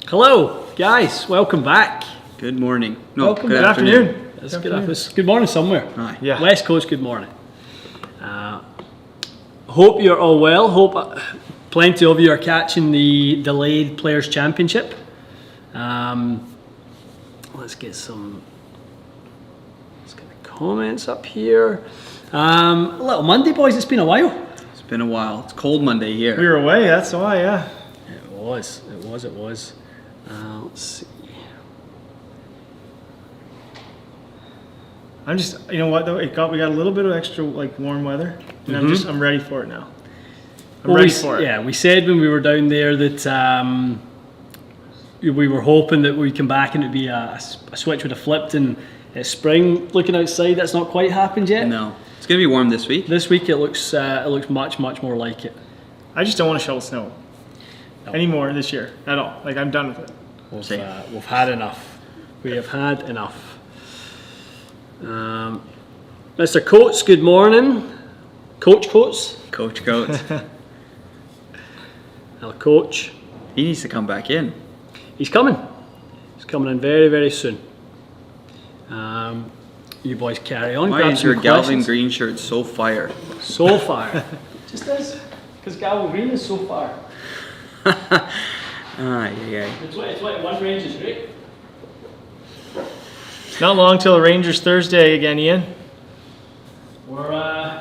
Hello, guys. Welcome back. Good morning. No, welcome. Good afternoon. That's good morning somewhere. Aye. Yeah. West Coast. Good morning. Hope you're all well. Hope plenty of you are catching the delayed Players Championship. Let's get the comments up here. A little Monday, boys. It's been a while. It's been a while. It's cold Monday here. We were away, that's why, yeah. It was. Let's see. I'm just, you know what though, we got a little bit of extra like warm weather, and I'm ready for it now. I'm ready for it. Yeah, we said when we were down there that we were hoping that we'd come back and it'd be a switch would have flipped and it's spring. Looking outside, that's not quite happened yet. No, it's gonna be warm this week. This week it looks much more like it. I just don't want to shovel snow anymore this year at all. Like, I'm done with it. We've had enough. We have had enough. Mr. Coates, good morning. Coach Coates. Coach Coates. Hello, Coach. He needs to come back in. He's coming. He's coming in very, very soon. You boys carry on. Why is your Galvin Green shirt so fire? So fire. Just is. Because Galvin Green is so fire. Yeah. It's what one range is great. It's not long till the Rangers Thursday again, Ian. We're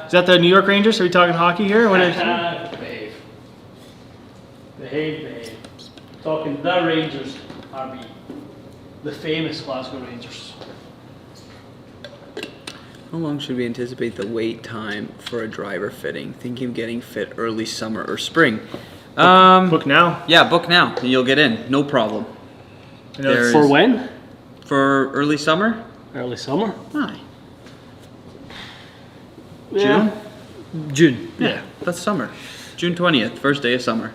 Is that the New York Rangers? Are we talking hockey here? What is behave. Talking the Rangers, RB. The famous Glasgow Rangers. How long should we anticipate the wait time for a driver fitting? Thinking of getting fit early summer or spring. book now? Yeah, book now. And you'll get in. No problem. For when? For early summer? Early summer? Aye. Yeah. June. Yeah, that's summer. June 20th, first day of summer.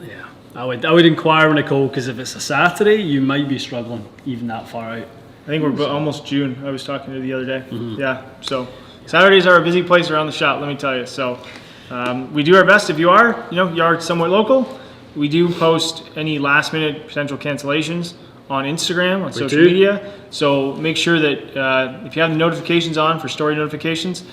Yeah. I would inquire with Nicole, because if it's a Saturday, you might be struggling even that far out. I think we're almost June. I was talking to her the other day. Yeah, so Saturdays are a busy place around the shop, let me tell you. So we do our best. If you are somewhat local, we do post any last minute potential cancellations on Instagram, on social media. So make sure that if you have the notifications on for story notifications,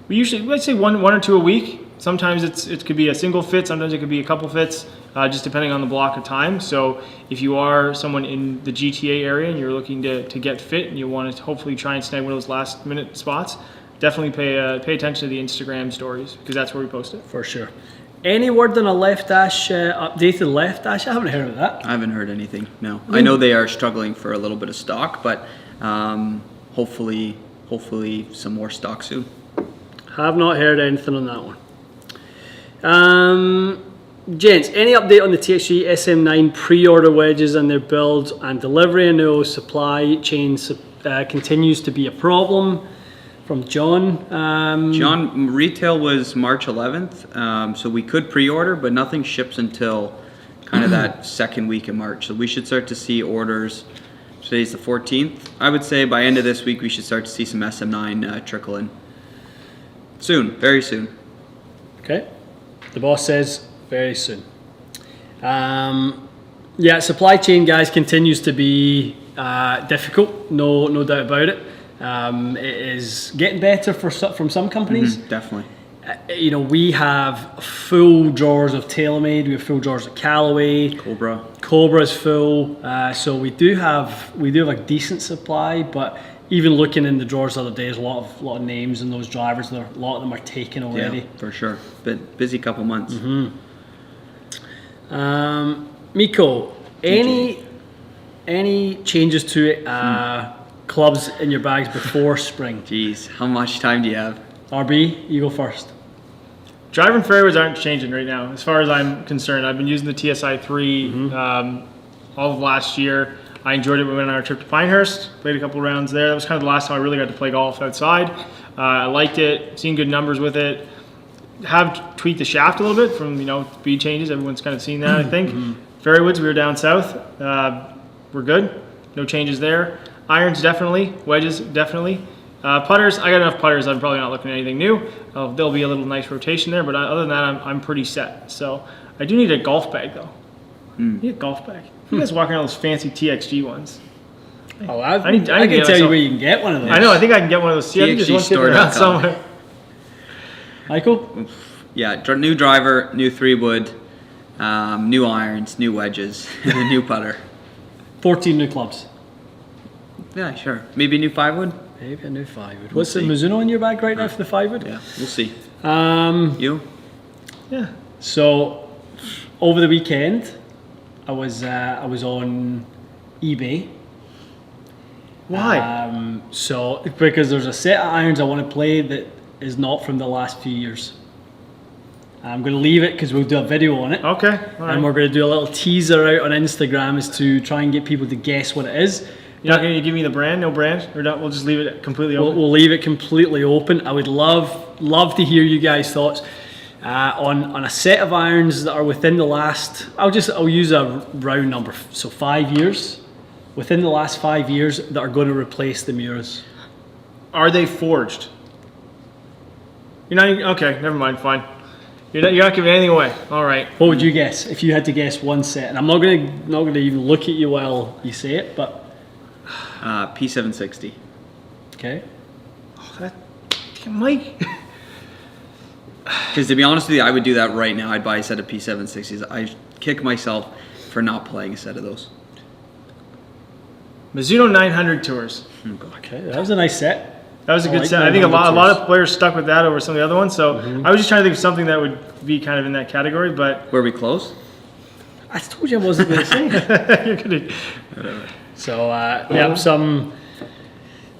let's say one or two a week. Sometimes it could be a single fit, sometimes it could be a couple fits, just depending on the block of time. So if you are someone in the GTA area and you're looking to get fit and you want to hopefully try and snag one of those last minute spots, definitely pay attention to the Instagram stories, because that's where we post it. For sure. Any word on a left dash, updated left dash? I haven't heard of that. I haven't heard anything, no. I know they are struggling for a little bit of stock, but hopefully some more stock soon. Have not heard anything on that one. Gents, any update on the TXG SM9 pre-order wedges and their build and delivery? I know supply chain continues to be a problem. From John. John, retail was March 11th, so we could pre-order, but nothing ships until kind of that second week of March. So we should start to see orders. Today's the 14th. I would say by end of this week we should start to see some SM9 trickle in. Soon, very soon. Okay. The boss says very soon. Yeah, supply chain, guys, continues to be difficult. No doubt about it. It is getting better from some companies. Definitely. We have full drawers of TaylorMade. We have full drawers of Callaway. Cobra is full. So we do have a decent supply, but even looking in the drawers the other day, there's a lot of names in those drivers. A lot of them are taken already. Yeah, for sure. Been busy couple months. Miko, any changes to it? Clubs in your bags before spring? Jeez, how much time do you have? RB, you go first. Driver and fairways aren't changing right now, as far as I'm concerned. I've been using the TSI 3 all of last year. I enjoyed it when we went on our trip to Pinehurst, played a couple rounds there. That was kind of the last time I really got to play golf outside. I liked it, seen good numbers with it. Have tweaked the shaft a little bit from speed changes. Everyone's kind of seen that, I think. Fairways, we were down south. We're good, no changes there. Irons definitely, wedges definitely. Putters, I got enough putters. I'm probably not looking at anything new. There'll be a little nice rotation there, but other than that, I'm pretty set. So I do need a golf bag though. You get golf bag. You guys walking around those fancy TXG ones. Oh, I need can to get tell you myself- where you can get one of those. I know. I think I can get one of those. See, I think there's one sitting around TXGstore.com. somewhere. Michael? Yeah, new driver, new 3-wood, new irons, new wedges, and a new putter. 14 new clubs. Yeah, sure. Maybe a new 5-wood? Maybe a new 5-wood. We'll What's the see. Mizuno in your bag right now for the 5-wood? Yeah, we'll see. You? Yeah. So, over the weekend, I was on eBay. Why? So, because there's a set of irons I want to play that is not from the last few years. I'm going to leave it because we'll do a video on it. Okay. All right. And we're going to do a little teaser out on Instagram as to try and get people to guess what it is. You're not going to give me the brand? No brand? Or not? We'll just leave it completely open? We'll leave it completely open. I would love to hear you guys' thoughts on a set of irons that are within the last. I'll use a round number. So 5 years. Within the last 5 years that are going to replace the Miuras. Are they forged? You're not. Okay, never mind. Fine. You're not giving anything away. All right. What would you guess if you had to guess one set? And I'm not gonna even look at you while you say it, but P760. okay. Oh, that, Mike. Because to be honest with you, I would do that right now. I'd buy a set of P760s. I kick myself for not playing a set of those. Mizuno 900 Tours. Oh, God. Okay, that was a nice set. That was a I good like set. I think a 900 lot Tours. of players stuck with that over some of the other ones. So I was just trying to think of something that would be kind of in that category, but Were we close? I told you I wasn't going to say it. you're gonna. So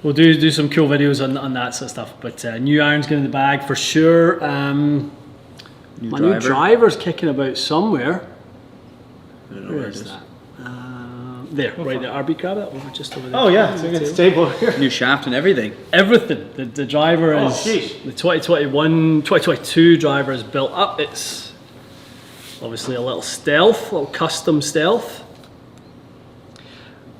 we'll do some cool videos on that sort of stuff. But new irons getting in the bag for sure. My new driver's kicking about somewhere. I don't know Where where it is is. that? There, right there. RB grab that over just over there. Oh yeah, so it's stable here. New shaft and everything. Everything. The driver Oh, is sheesh. the 2022 driver is built up. It's obviously a little custom stealth.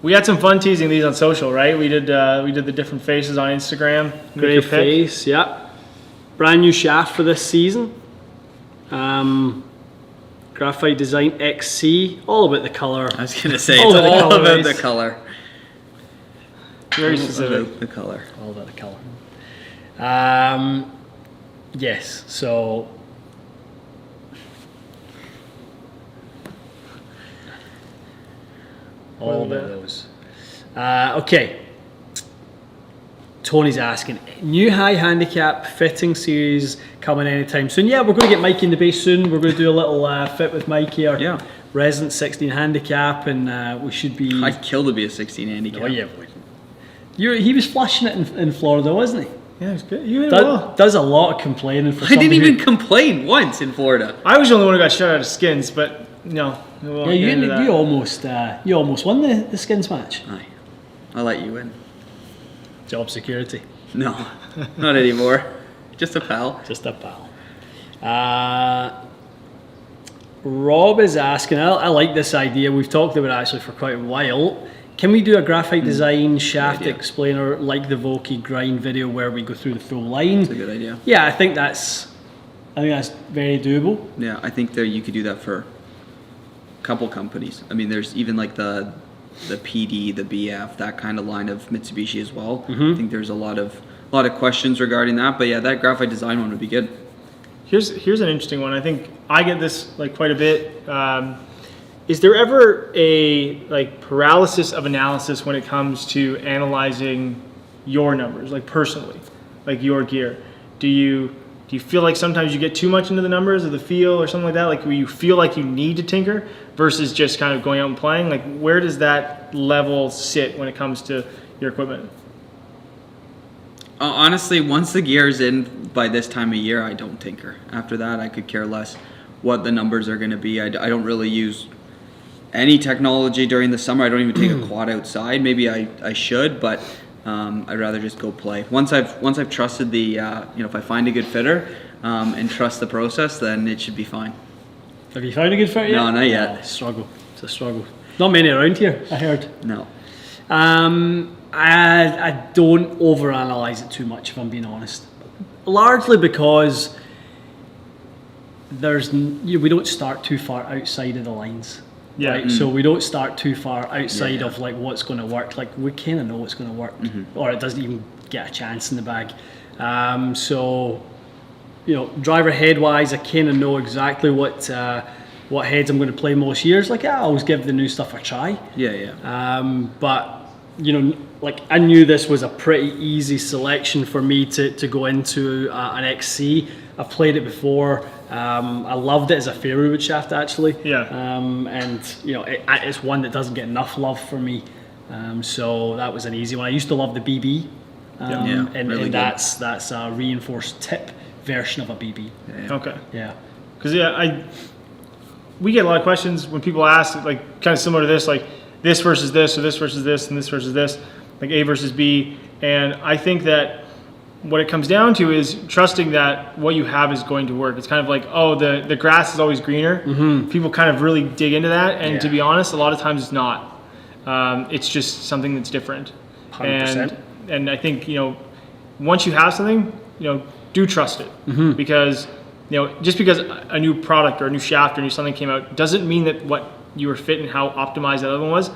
We had some fun teasing these on social, right? We did the different faces on Instagram. Make Grey your pick. face, yeah. Brand new shaft for this season. Graphite Design XC, all about the colour. I was gonna say All it's about the all about colourways. the color. Very All specific. about the color. All about the colour. Yes, so all Well, about those. Okay. Tony's asking, new high handicap fitting series coming anytime soon? Yeah, we're going to get Mikey in the base soon. We're going to do a little fit with Mikey, our Yeah. resident 16 handicap, and we should be. I'd kill to be a 16 handicap. Oh yeah, he was flushing it in Florida, wasn't he? Yeah, it's good. You did well. Does a lot of complaining for I didn't somebody even who- complain once in Florida. I was the only one who got shut out of skins, but no. we won't Yeah, get into that. you almost won the skins match. Aye. I'll let you in. Job security, No, not anymore. Just a pal. just a pal. Rob is asking. I like this idea. We've talked about it actually for quite a while. Can we do a graphite design shaft idea. explainer like the Volky grind video where we go through the full line? That's a good idea. Yeah, I think that's very doable. Yeah, I think that you could do that for a couple companies. I mean, there's even like the PD, the BF, that kind of line of Mitsubishi as well. I think there's a lot of questions regarding that. But yeah, that graphite design one would be good. Here's an interesting one. I think I get this like quite a bit. Is there ever a like paralysis of analysis when it comes to analyzing your numbers, like personally, like your gear? Do you feel like sometimes you get too much into the numbers or the feel or something like that? Like where you feel like you need to tinker versus just kind of going out and playing? Like where does that level sit when it comes to your equipment? Honestly, once the gear is in by this time of year, I don't tinker. After that, I could care less what the numbers are going to be. I don't really use any technology during the summer. I don't even take a quad outside. Maybe I should, but I'd rather just go play. Once I've trusted the if I find a good fitter and trust the process, then it should be fine. Have you found a good fit yet? No, not yet. Oh, struggle. It's a struggle. Not many around here, I heard. No. I don't overanalyze it too much, if I'm being honest. Largely because we don't start too far outside of the lines. Yeah. Right? So we don't start too far outside of like what's going to work. Like we kind of know what's going to work, or it doesn't even get a chance in the bag. So, you know, driver head wise, I kind of know exactly what heads I'm going to play most years. Like, I always give the new stuff a try. But you know, like I knew this was a pretty easy selection for me to go into an XC. I've played it before. I loved it as a fairway wood shaft actually. And you know, it's one that doesn't get enough love for me. So that was an easy one. I used to love the BB. And that's a reinforced tip version of a BB. Okay. Yeah. Because we get a lot of questions when people ask, like kind of similar to this, like this versus this, or this versus this, and this versus this, like A versus B. And I think that what it comes down to is trusting that what you have is going to work. It's kind of like, oh, the grass is always greener. People kind of really dig into that, and to be honest, a lot of times it's not. It's just something that's different. 100%. And I think, you know, once you have something, you know, do trust it, because, you know, just because a new product or a new shaft or new something came out doesn't mean that what you were fit and how optimized the other one was,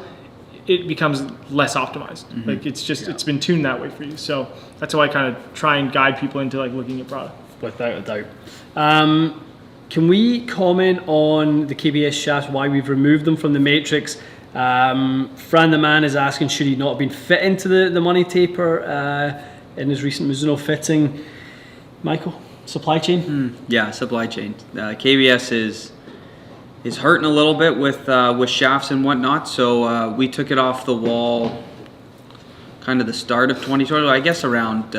it becomes less optimized. Like it's just it's been tuned that way for you. So that's why I kind of try and guide people into like looking at product. Without a doubt. Can we comment on the KBS shafts, why we've removed them from the matrix? Fran the man is asking, should he not have been fit into the money taper in his recent Mizuno fitting? Michael, supply chain? Yeah, supply chain. KBS is hurting a little bit with shafts and whatnot, so we took it off the wall kind of the start of 2020, I guess around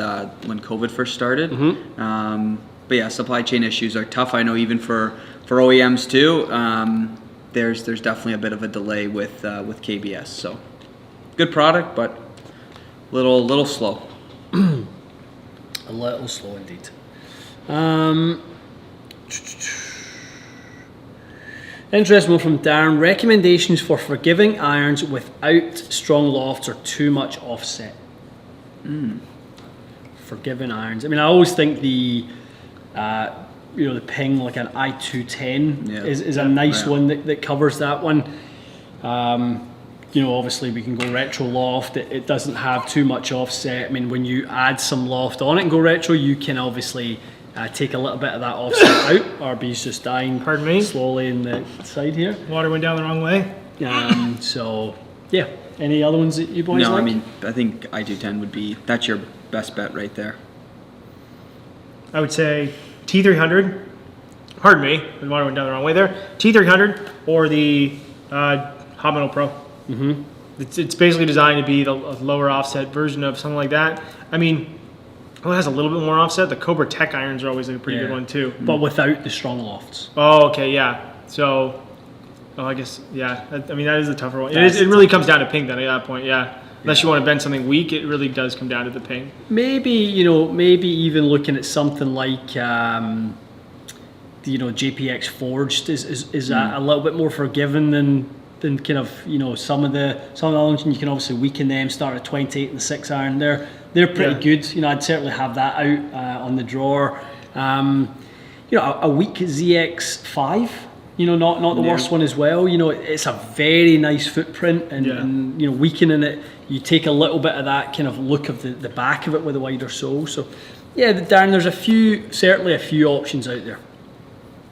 when COVID first started. But yeah, supply chain issues are tough. I know even for OEMs too. There's definitely a bit of a delay with KBS. So good product, but little slow. A little slow indeed. Interesting one from Darren. Recommendations for forgiving irons without strong lofts or too much offset. Forgiving irons. I mean, I always think the ping like an I210 is a nice one that covers that one. You know, obviously we can go retro loft. It doesn't have too much offset. I mean, when you add some loft on it and go retro, you can obviously take a little bit of that offset out. RB's just dying. Pardon me? Slowly in the side here. Water went down the wrong way. So yeah. Any other ones that you boys like? No, I mean, I think I210 that's your best bet right there. I would say T300. Pardon me, the water went down the wrong way there. T300 or the Hot Metal Pro. It's basically designed to be the lower offset version of something like that. I mean, it has a little bit more offset. The Cobra Tech irons are always like a pretty good one too. But without the strong lofts. Oh, okay, yeah. So, I guess, yeah. I mean, that is the tougher one. It really comes down to ping then at that point, yeah. Unless you want to bend something weak, it really does come down to the ping. Maybe even looking at something like, JPX Forged is a little bit more forgiving than kind of, some of the other ones. And you can obviously weaken them, start at 28 and the 6 iron. They're pretty good. I'd certainly have that out on the drawer. A weak ZX5. Not the worst one as well. It's a very nice footprint, and weakening it, you take a little bit of that kind of look of the back of it with a wider sole. So, yeah, Darren, there's certainly a few options out there.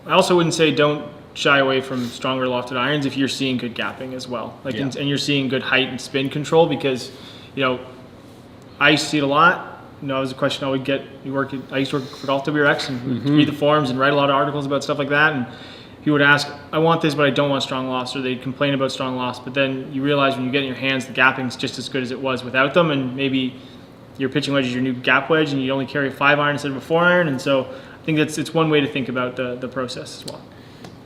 I also wouldn't say don't shy away from stronger lofted irons if you're seeing good gapping as well, and you're seeing good height and spin control, because I used to see it a lot. It was a question I would get. I used to work for Golf WRX and read the forums and write a lot of articles about stuff like that, and he would ask, I want this, but I don't want strong lofts, or they'd complain about strong lofts. But then you realize when you get in your hands, the gapping's just as good as it was without them, and maybe your pitching wedge is your new gap wedge, and you only carry a 5 iron instead of a 4 iron. And so I think it's one way to think about the process as well.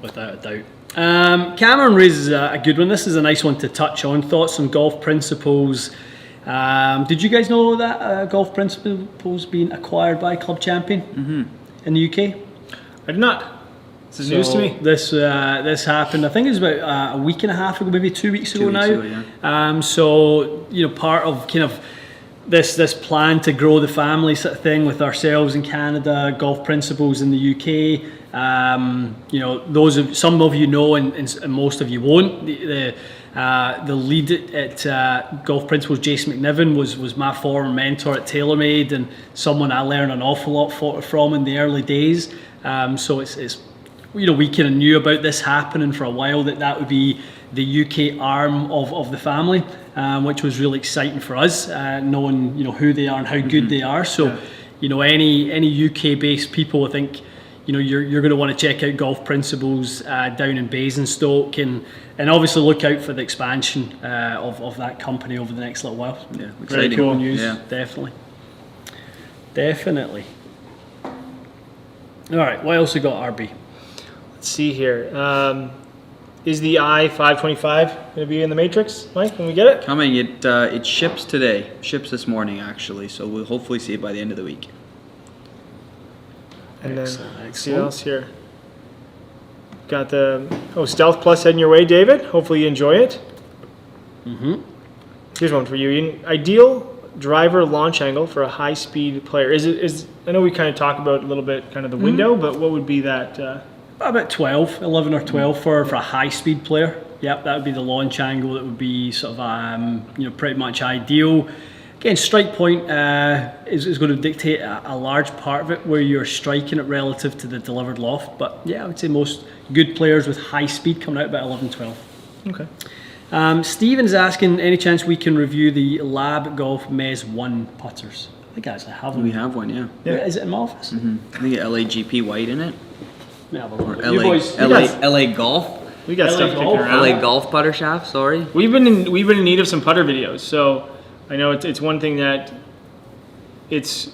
Without a doubt. Cameron raises a good one. This is a nice one to touch on. Thoughts on golf principles. Did you guys know that golf principles being acquired by Club Champion in the UK? I did not. This is news to me. This happened, I think it was about a week and a half ago, maybe 2 weeks ago now. Part of kind of this plan to grow the family sort of thing with ourselves in Canada, Golf Principles in the UK. You know, some of you know, and most of you won't. The lead at Golf Principles, Jason McNiven, was my former mentor at TaylorMade, and someone I learned an awful lot from in the early days. So it's you know, we kind of knew about this happening for a while, that would be the UK arm of the family, which was really exciting for us, knowing, you know, who they are and how good they are. So, you know, any UK based people, I think, you know, you're going to want to check out Golf Principles down in Basingstoke, and obviously look out for the expansion of that company over the next little while. Yeah, very exciting. cool news. Yeah. Definitely. All right, what else we got, RB? Let's see here. Is the i525 going to be in the Matrix, Mike, when we get it? Coming. It ships today. Ships this morning, actually. So we'll hopefully see it by the end of the week. And Excellent, then let's see what else here. Got the Stealth Plus heading your way, David. Hopefully you enjoy it. Here's one for you. Ideal driver launch angle for a high-speed player. I know we kind of talked about a little bit kind of the window, but what would be that? About 11 or 12 for a high-speed player. Yep, that would be the launch angle. That would be sort of you know, pretty much ideal. Again, strike point is going to dictate a large part of it, where you're striking it relative to the delivered loft. But yeah, I would say most good players with high speed coming out about 11, 12. Okay. Steven's asking, any chance we can review the Lab Golf Mez 1 putters? I think I actually have them. We have one, yeah. Is it in my office? I think LAGP white in it. Let me have a look. Or You boys- you guys- LA Golf. We got LA stuff kicking Golf? around. LA Golf putter shaft, sorry. We've been in need of some putter videos, so I know it's one thing that it's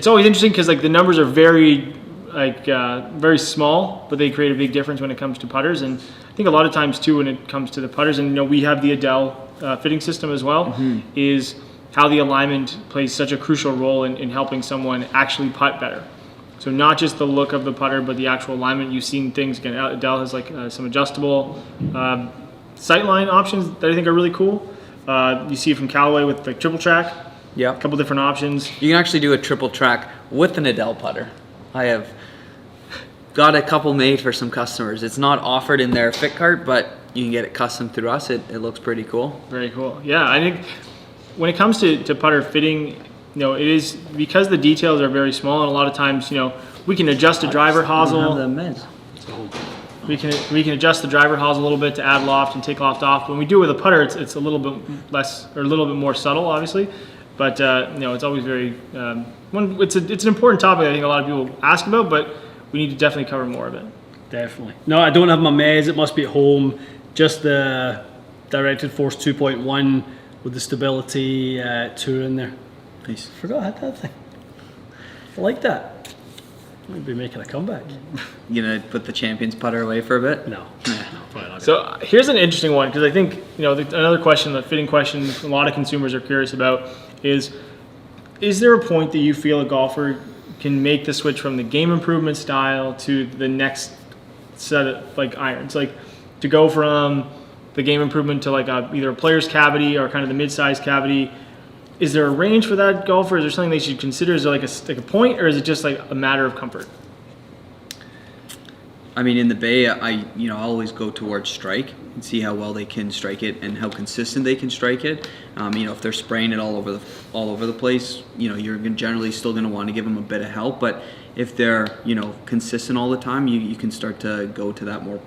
always interesting, because like the numbers are very very small, but they create a big difference when it comes to putters. And I think a lot of times too, when it comes to the putters, and you know, we have the Adele fitting system as well, is how the alignment plays such a crucial role in helping someone actually putt better. So not just the look of the putter, but the actual alignment. You've seen things, again, Adele has like some adjustable sightline options that I think are really cool. You see it from Callaway with like triple track, Yeah. a couple different options. You can actually do a triple track with an Adele putter. I have got a couple made for some customers. It's not offered in their fit cart, but you can get it custom through us. It looks pretty cool. Very cool. Yeah, I think when it comes to putter fitting, you know, it is because the details are very small, and a lot of times, you know, we can adjust a driver hosel. We can adjust the driver hosel a little bit to add loft and take loft off. When we do it with a putter, it's a little bit less, or a little bit more subtle, obviously. But you know, it's always very it's an important topic I think a lot of people ask about, but we need to definitely cover more of it. Definitely. No, I don't have my Mez. It must be at home. Just the directed force 2.1 with the stability tour in there. Nice. Forgot I had that thing. I like that. Might be making a comeback. You gonna put the Champions putter away for a bit? No, probably not. So here's an interesting one, because I think, you know, another question, the fitting question a lot of consumers are curious about is there a point that you feel a golfer can make the switch from the game improvement style to the next set of like irons, like to go from the game improvement to like either a player's cavity or kind of the mid-sized cavity? Is there a range for that golfer? Is there something they should consider? Is there like a point, or is it just like a matter of comfort? I mean, in the Bay, I always go towards strike and see how well they can strike it and how consistent they can strike it. You know, if they're spraying it all over the place, you know, you're generally still going to want to give them a bit of help. But if they're, you know, consistent all the time, you can start to go to that more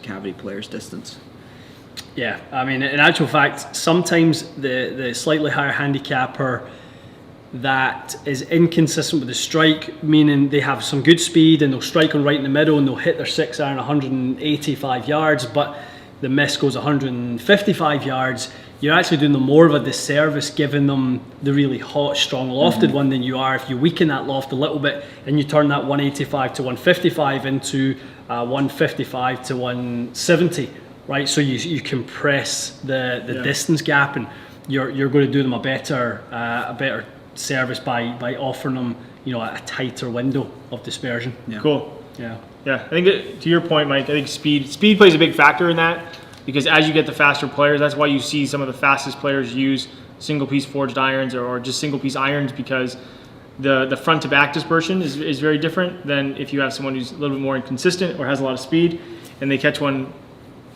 cavity players distance. Yeah, I mean, in actual fact, sometimes the slightly higher handicapper that is inconsistent with the strike, meaning they have some good speed and they'll strike on right in the middle and they'll hit their 6 iron 185 yards, but the miss goes 155 yards, you're actually doing them more of a disservice giving them the really hot, strong lofted one than you are if you weaken that loft a little bit and you turn that 185 to 155 into 155 to 170. Right, so you compress the distance gap, and you're going to do them a better service by offering them, you know, a tighter window of dispersion. Yeah. Cool. Yeah. I think to your point, Mike, I think speed plays a big factor in that, because as you get the faster players, that's why you see some of the fastest players use single piece forged irons or just single piece irons, because the front to back dispersion is very different than if you have someone who's a little bit more inconsistent or has a lot of speed, and they catch one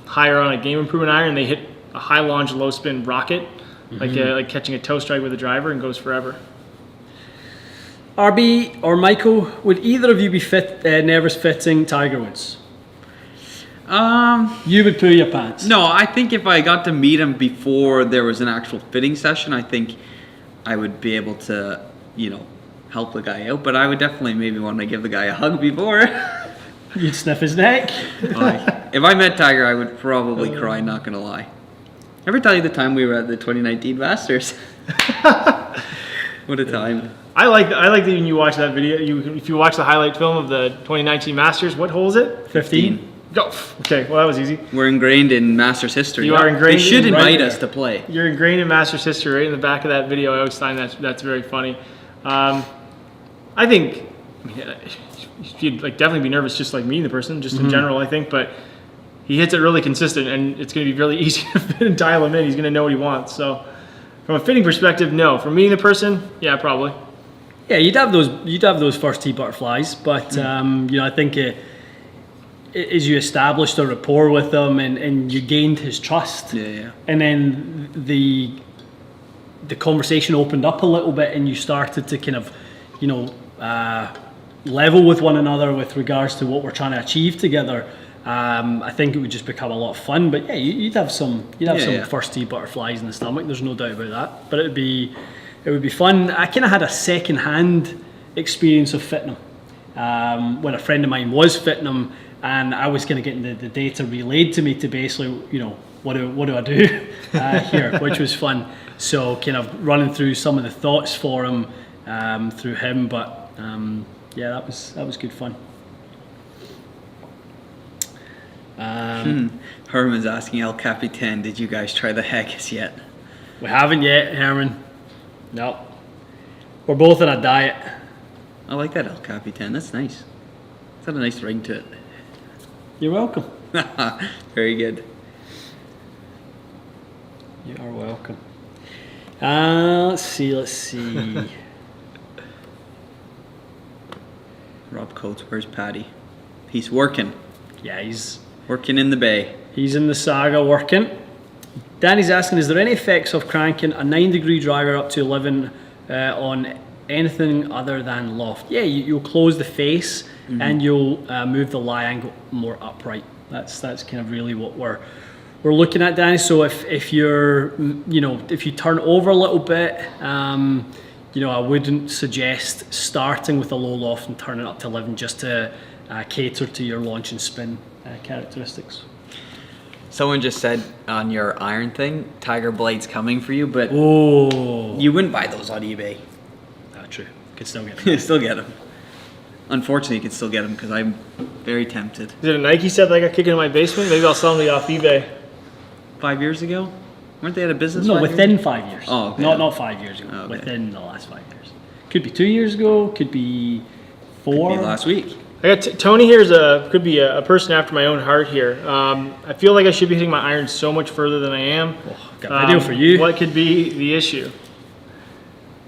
higher on a game improvement iron, they hit a high launch, low spin rocket, like catching a toe strike with a driver, and goes forever. RB or Michael, would either of you be nervous fitting Tiger Woods? You would poo your pants. No, I think if I got to meet him before there was an actual fitting session, I think I would be able to, help the guy out. But I would definitely maybe want to give the guy a hug before. You'd sniff his neck. If I met Tiger, I would probably cry, not gonna lie. Ever tell you the time we were at the 2019 Masters? What a time. I like that when you watch that video, if you watch the highlight film of the 2019 Masters, what hole is it? 15. Go. Okay, well that was easy. We're ingrained in Masters history. You are ingrained. They should invite right us to play. You're ingrained in Masters history, right in the back of that video. I always find that's very funny. I think you'd definitely be nervous, just like me, the person, just in general. I think, but he hits it really consistent, and it's going to be really easy to fit and dial him in. He's going to know what he wants. So, from a fitting perspective, no. For me, the person, yeah, probably. Yeah, you'd have those first tee butterflies, but I think as you established a rapport with him and you gained his trust, and then the conversation opened up a little bit, and you started to kind of, level with one another with regards to what we're trying to achieve together. I think it would just become a lot of fun. But yeah, you'd have some first tee butterflies in the stomach. There's no doubt about that. But it would be fun. I kind of had a second-hand experience of fitting him when a friend of mine was fitting him, and I was kind of getting the data relayed to me to basically, what do I do here, which was fun. So kind of running through some of the thoughts for him through him, but yeah, that was good fun. Herman's asking El Capitan, did you guys try the haggis yet? We haven't yet, Herman. No. We're both on a diet. I like that El Capitan. That's nice. It's got a nice ring to it. You're welcome. Very good. You are welcome. Let's see. Rob Coates, where's Paddy? He's working. Yeah, he's working in the bay. He's in the Saga working. Danny's asking, is there any effects of cranking a 9-degree driver up to 11 on anything other than loft? Yeah, you'll close the face and you'll move the lie angle more upright. That's kind of really what we're looking at, Danny. So if you're, if you turn over a little bit, I wouldn't suggest starting with a low loft and turning up to 11 just to cater to your launch and spin characteristics. Someone just said on your iron thing, Tiger Blade's coming for you, but you wouldn't buy those on eBay. Not true. Could still get them. Still get them. Unfortunately, you can still get them because I'm very tempted. Is it a Nike set that I got kicking in my basement? Maybe I'll sell them off eBay. 5 years ago? Weren't they out of business? No, within 5 years. Oh, okay. Not 5 years ago. Okay. Within the last 5 years. Could be 2 years ago. Could be 4. Could be last week. I got Tony here could be a person after my own heart here. I feel like I should be hitting my irons so much further than I am. Got a video for you. What could be the issue?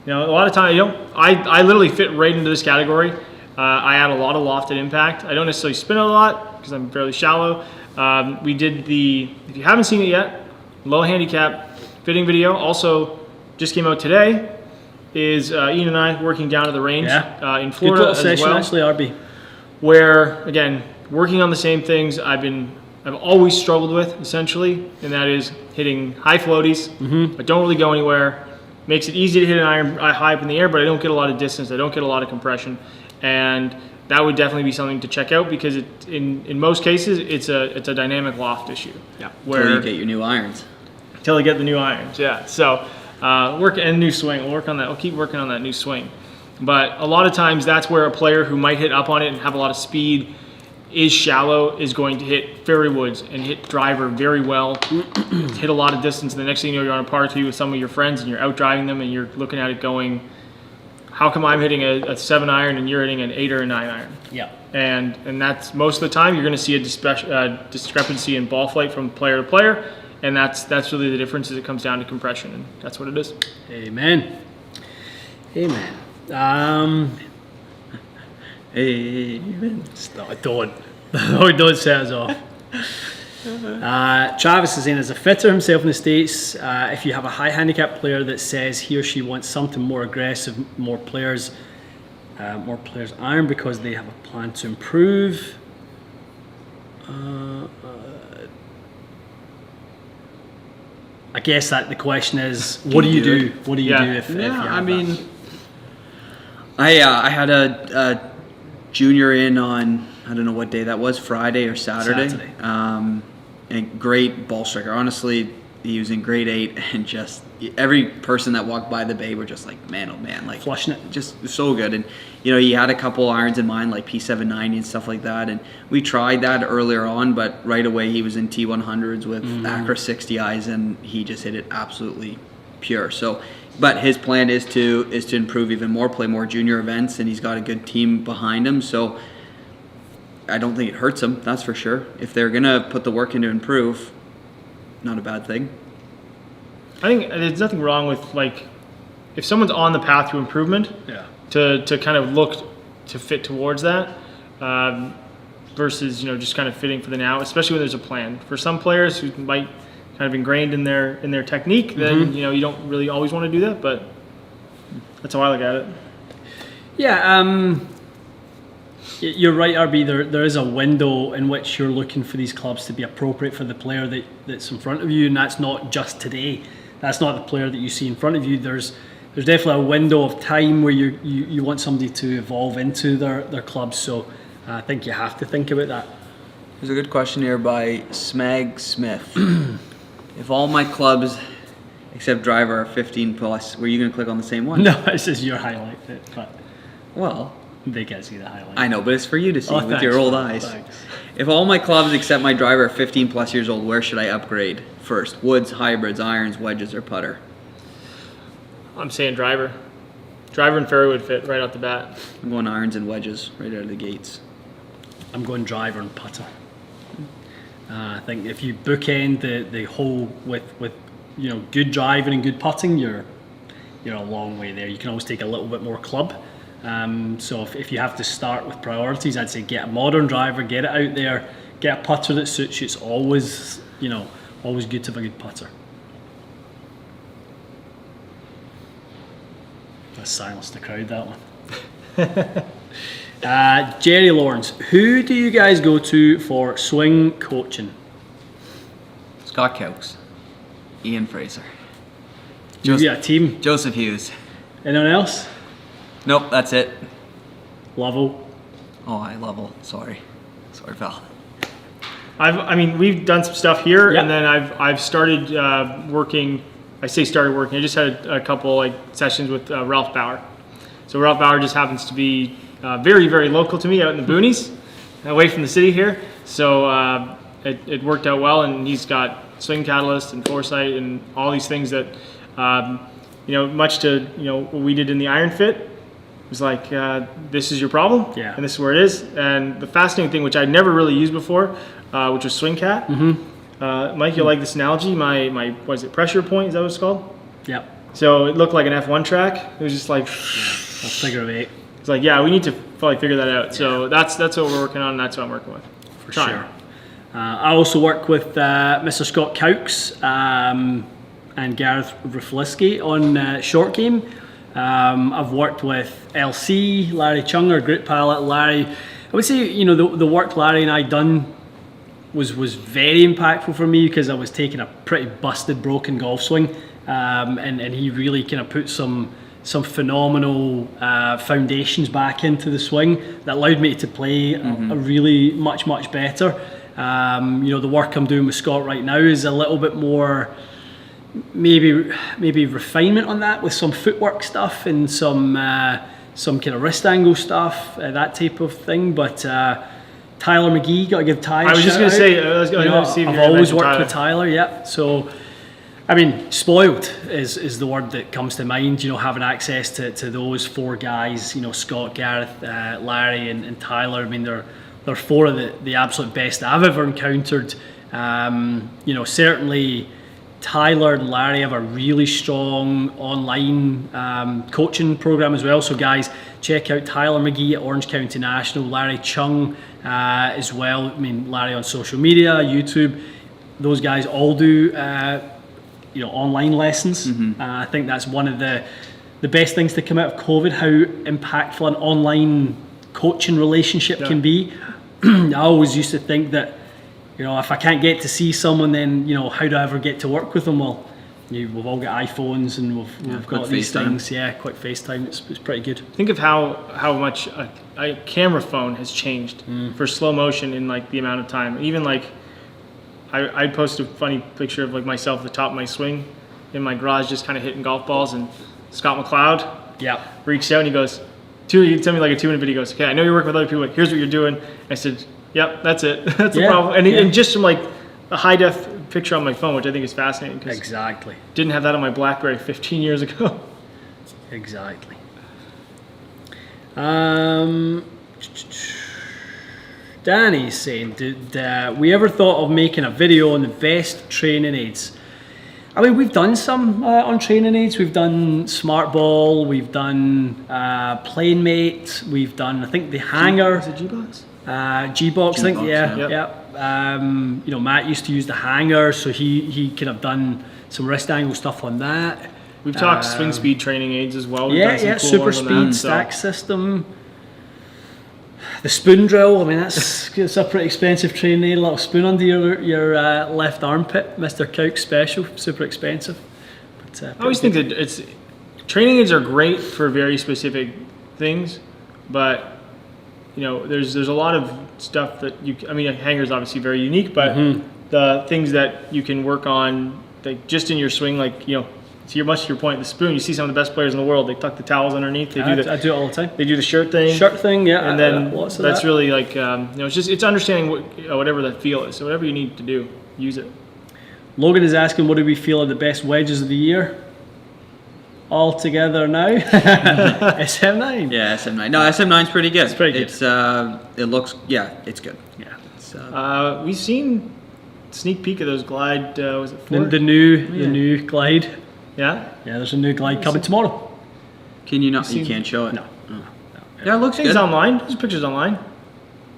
A lot of times, I literally fit right into this category. I add a lot of loft at impact. I don't necessarily spin it a lot because I'm fairly shallow. We did if you haven't seen it yet, low handicap fitting video. Also, just came out today. Is Ian and I working down to the range in Florida Good session, as well. Actually, RB. Where again, working on the same things I've always struggled with essentially, and that is hitting high floaties. I don't really go anywhere. Makes it easy to hit an iron high up in the air, but I don't get a lot of distance. I don't get a lot of compression, and that would definitely be something to check out because in most cases it's a dynamic loft issue. Yeah. Until you get your new irons. Until I get the new irons, yeah. So work and new swing. We'll work on that. I'll keep working on that new swing. But a lot of times that's where a player who might hit up on it and have a lot of speed is shallow is going to hit fairway woods and hit driver very well, hit a lot of distance, and the next thing you know, you're on a par 3 with some of your friends and you're out driving them and you're looking at it going, how come I'm hitting a 7 iron and you're hitting an 8 or a 9 iron? Yeah. And that's most of the time you're going to see a discrepancy in ball flight from player to player, and that's really the difference. Is it comes down to compression, and that's what it is. Amen. Amen. Amen. Don't set us off. Travis is saying, as a fitter himself in the States, if you have a high handicap player that says he or she wants something more aggressive, more players iron because they have a plan to improve. I guess that the question is, what do you do? What do you do if you have that? I had a junior in on, I don't know what day that was, Friday or Saturday. And great ball striker. Honestly, he was in grade 8, and just every person that walked by the bay were just like, man, oh man, like flushing it. Just so good. And he had a couple irons in mind, like P790 and stuff like that. And we tried that earlier on, but right away he was in T100s with Acra 60Is, and he just hit it absolutely pure. So, but his plan is to improve even more, play more junior events, and he's got a good team behind him. So I don't think it hurts him, that's for sure. If they're gonna put the work in to improve, not a bad thing. I think there's nothing wrong with, like, if someone's on the path to improvement, to kind of look to fit towards that, versus just kind of fitting for the now, especially when there's a plan. For some players who might kind of ingrained in their technique, then you don't really always want to do that, but that's how I look at it. Yeah, you're right, RB. There is a window in which you're looking for these clubs to be appropriate for the player that's in front of you, and that's not just today. That's not the player that you see in front of you. There's definitely a window of time where you want somebody to evolve into their club. So I think you have to think about that. There's a good question here by Smag Smith. If all my clubs except driver are 15 plus, were you going to click on the same one? No, this is your highlight bit, but well, they can't see the highlight. I know, but it's for you to see with thanks, your old eyes. Thanks. If all my clubs except my driver are 15 plus years old, where should I upgrade first? Woods, hybrids, irons, wedges, or putter? I'm saying driver. Driver and fairway would fit right out the bat. I'm going irons and wedges right out of the gates. I'm going driver and putter. I think if you bookend the hole with good driving and good putting, you're a long way there. You can always take a little bit more club. So if you have to start with priorities, I'd say get a modern driver, get it out there, get a putter that suits you. It's always always good to have a good putter. Let's silence the crowd, that one. Jerry Lawrence, who do you guys go to for swing coaching? Scott Cokes, Ian Fraser, Yeah, team. Joseph Hughes. Anyone else? Nope, that's it. Lovell. Oh, I Lovell. Sorry, pal. We've done some stuff here, Yep. and then I've started working. I say started working. I just had a couple sessions with Ralph Bauer. So Ralph Bauer just happens to be very, very local to me, out in the boonies, away from the city here. So it worked out well, and he's got swing catalyst and foresight and all these things that much to what we did in the iron fit. It was like, this is your problem, and this is where it is. And the fascinating thing, which I'd never really used before, which was swing cat. Mike, you'll like this analogy. My what is it, pressure point? Is that what it's called? Yep. So it looked like an F1 track. It was just like, A figure of 8. it's like, we need to probably figure that out. So that's what we're working on, and that's what I'm working with. For sure. I also work with Mr. Scott Cowkes and Gareth Rafalisky on short game. I've worked with LC, Larry Chung, our group pilot. Larry, I would say, the work Larry and I done was very impactful for me, because I was taking a pretty busted, broken golf swing, and he really kind of put some phenomenal foundations back into the swing that allowed me to play a really much better. The work I'm doing with Scott right now is a little bit more maybe refinement on that, with some footwork stuff and some kind of wrist angle stuff, that type of thing. But Tyler McGee, got to give Ty a I was just shout going to out. say, I've always worked with Tyler, yeah. So, spoiled is the word that comes to mind. Having access to those 4 guys, Scott, Gareth, Larry, and Tyler. They're 4 of the absolute best I've ever encountered You know, certainly Tyler and Larry have a really strong online coaching program as well. So guys, check out Tyler McGee at Orange County National, Larry Chung as well. I mean, Larry on social media, YouTube. Those guys all do you know, online lessons. I think that's one of the best things to come out of COVID, how impactful an online coaching relationship can be. I always used to think that, you know, if I can't get to see someone, then, you know, how do I ever get to work with them? Well, we've all got iPhones and we've got these things. Yeah, quick FaceTime. It's pretty good. Think of how much a camera phone has changed for slow motion in like the amount of time. Even like, I post a funny picture of like myself at the top of my swing in my garage, just kind of hitting golf balls, and Scott McLeod reached out and he goes, he sent me like a 2-minute video. He goes, okay, I know you're working with other people, but here's what you're doing. I said, yep, that's it. That's the problem. And just from like a high def picture on my phone, which I think is fascinating. Exactly. Didn't have that on my BlackBerry 15 years ago. Exactly. Danny's saying, did we ever thought of making a video on the best training aids? I mean, we've done some on training aids. We've done Smart Ball, we've done PlaneMate, we've done, I think, the Hanger. Is it G-Box? G-Box, I think, yeah. Yep. You know, Matt used to use the Hanger, so he could have done some wrist angle stuff on that. We've talked swing speed training aids as well. We've Yeah, done some yeah, cool super ones on speed, that, stack system. The spoon drill, I mean, it's a pretty expensive training aid. A little spoon under your left armpit, Mr. Coke special, super expensive. But, I always think that training aids are great for very specific things, but you know, there's a lot of stuff that I mean, a hanger is obviously very unique, but the things that you can work on, like just in your swing, like, you know, to much to your point, the spoon, you see some of the best players in the world, they tuck the towels underneath. They do I do it all the time. They do the shirt thing. Yeah. And then lots of that's that. really like, you know, it's understanding whatever that feel is. So whatever you need to do, use it. Logan is asking, what do we feel are the best wedges of the year? All together now. SM9. Yeah, SM9. No, SM9's pretty good. It's pretty good. It looks, it's good. Yeah. It's, We've seen sneak peek of those Glide, was it 4? The new Glide. Yeah? Yeah, there's a new Glide coming tomorrow. Can you not? You can't show it. No. Yeah, it looks Things good. online. There's pictures online.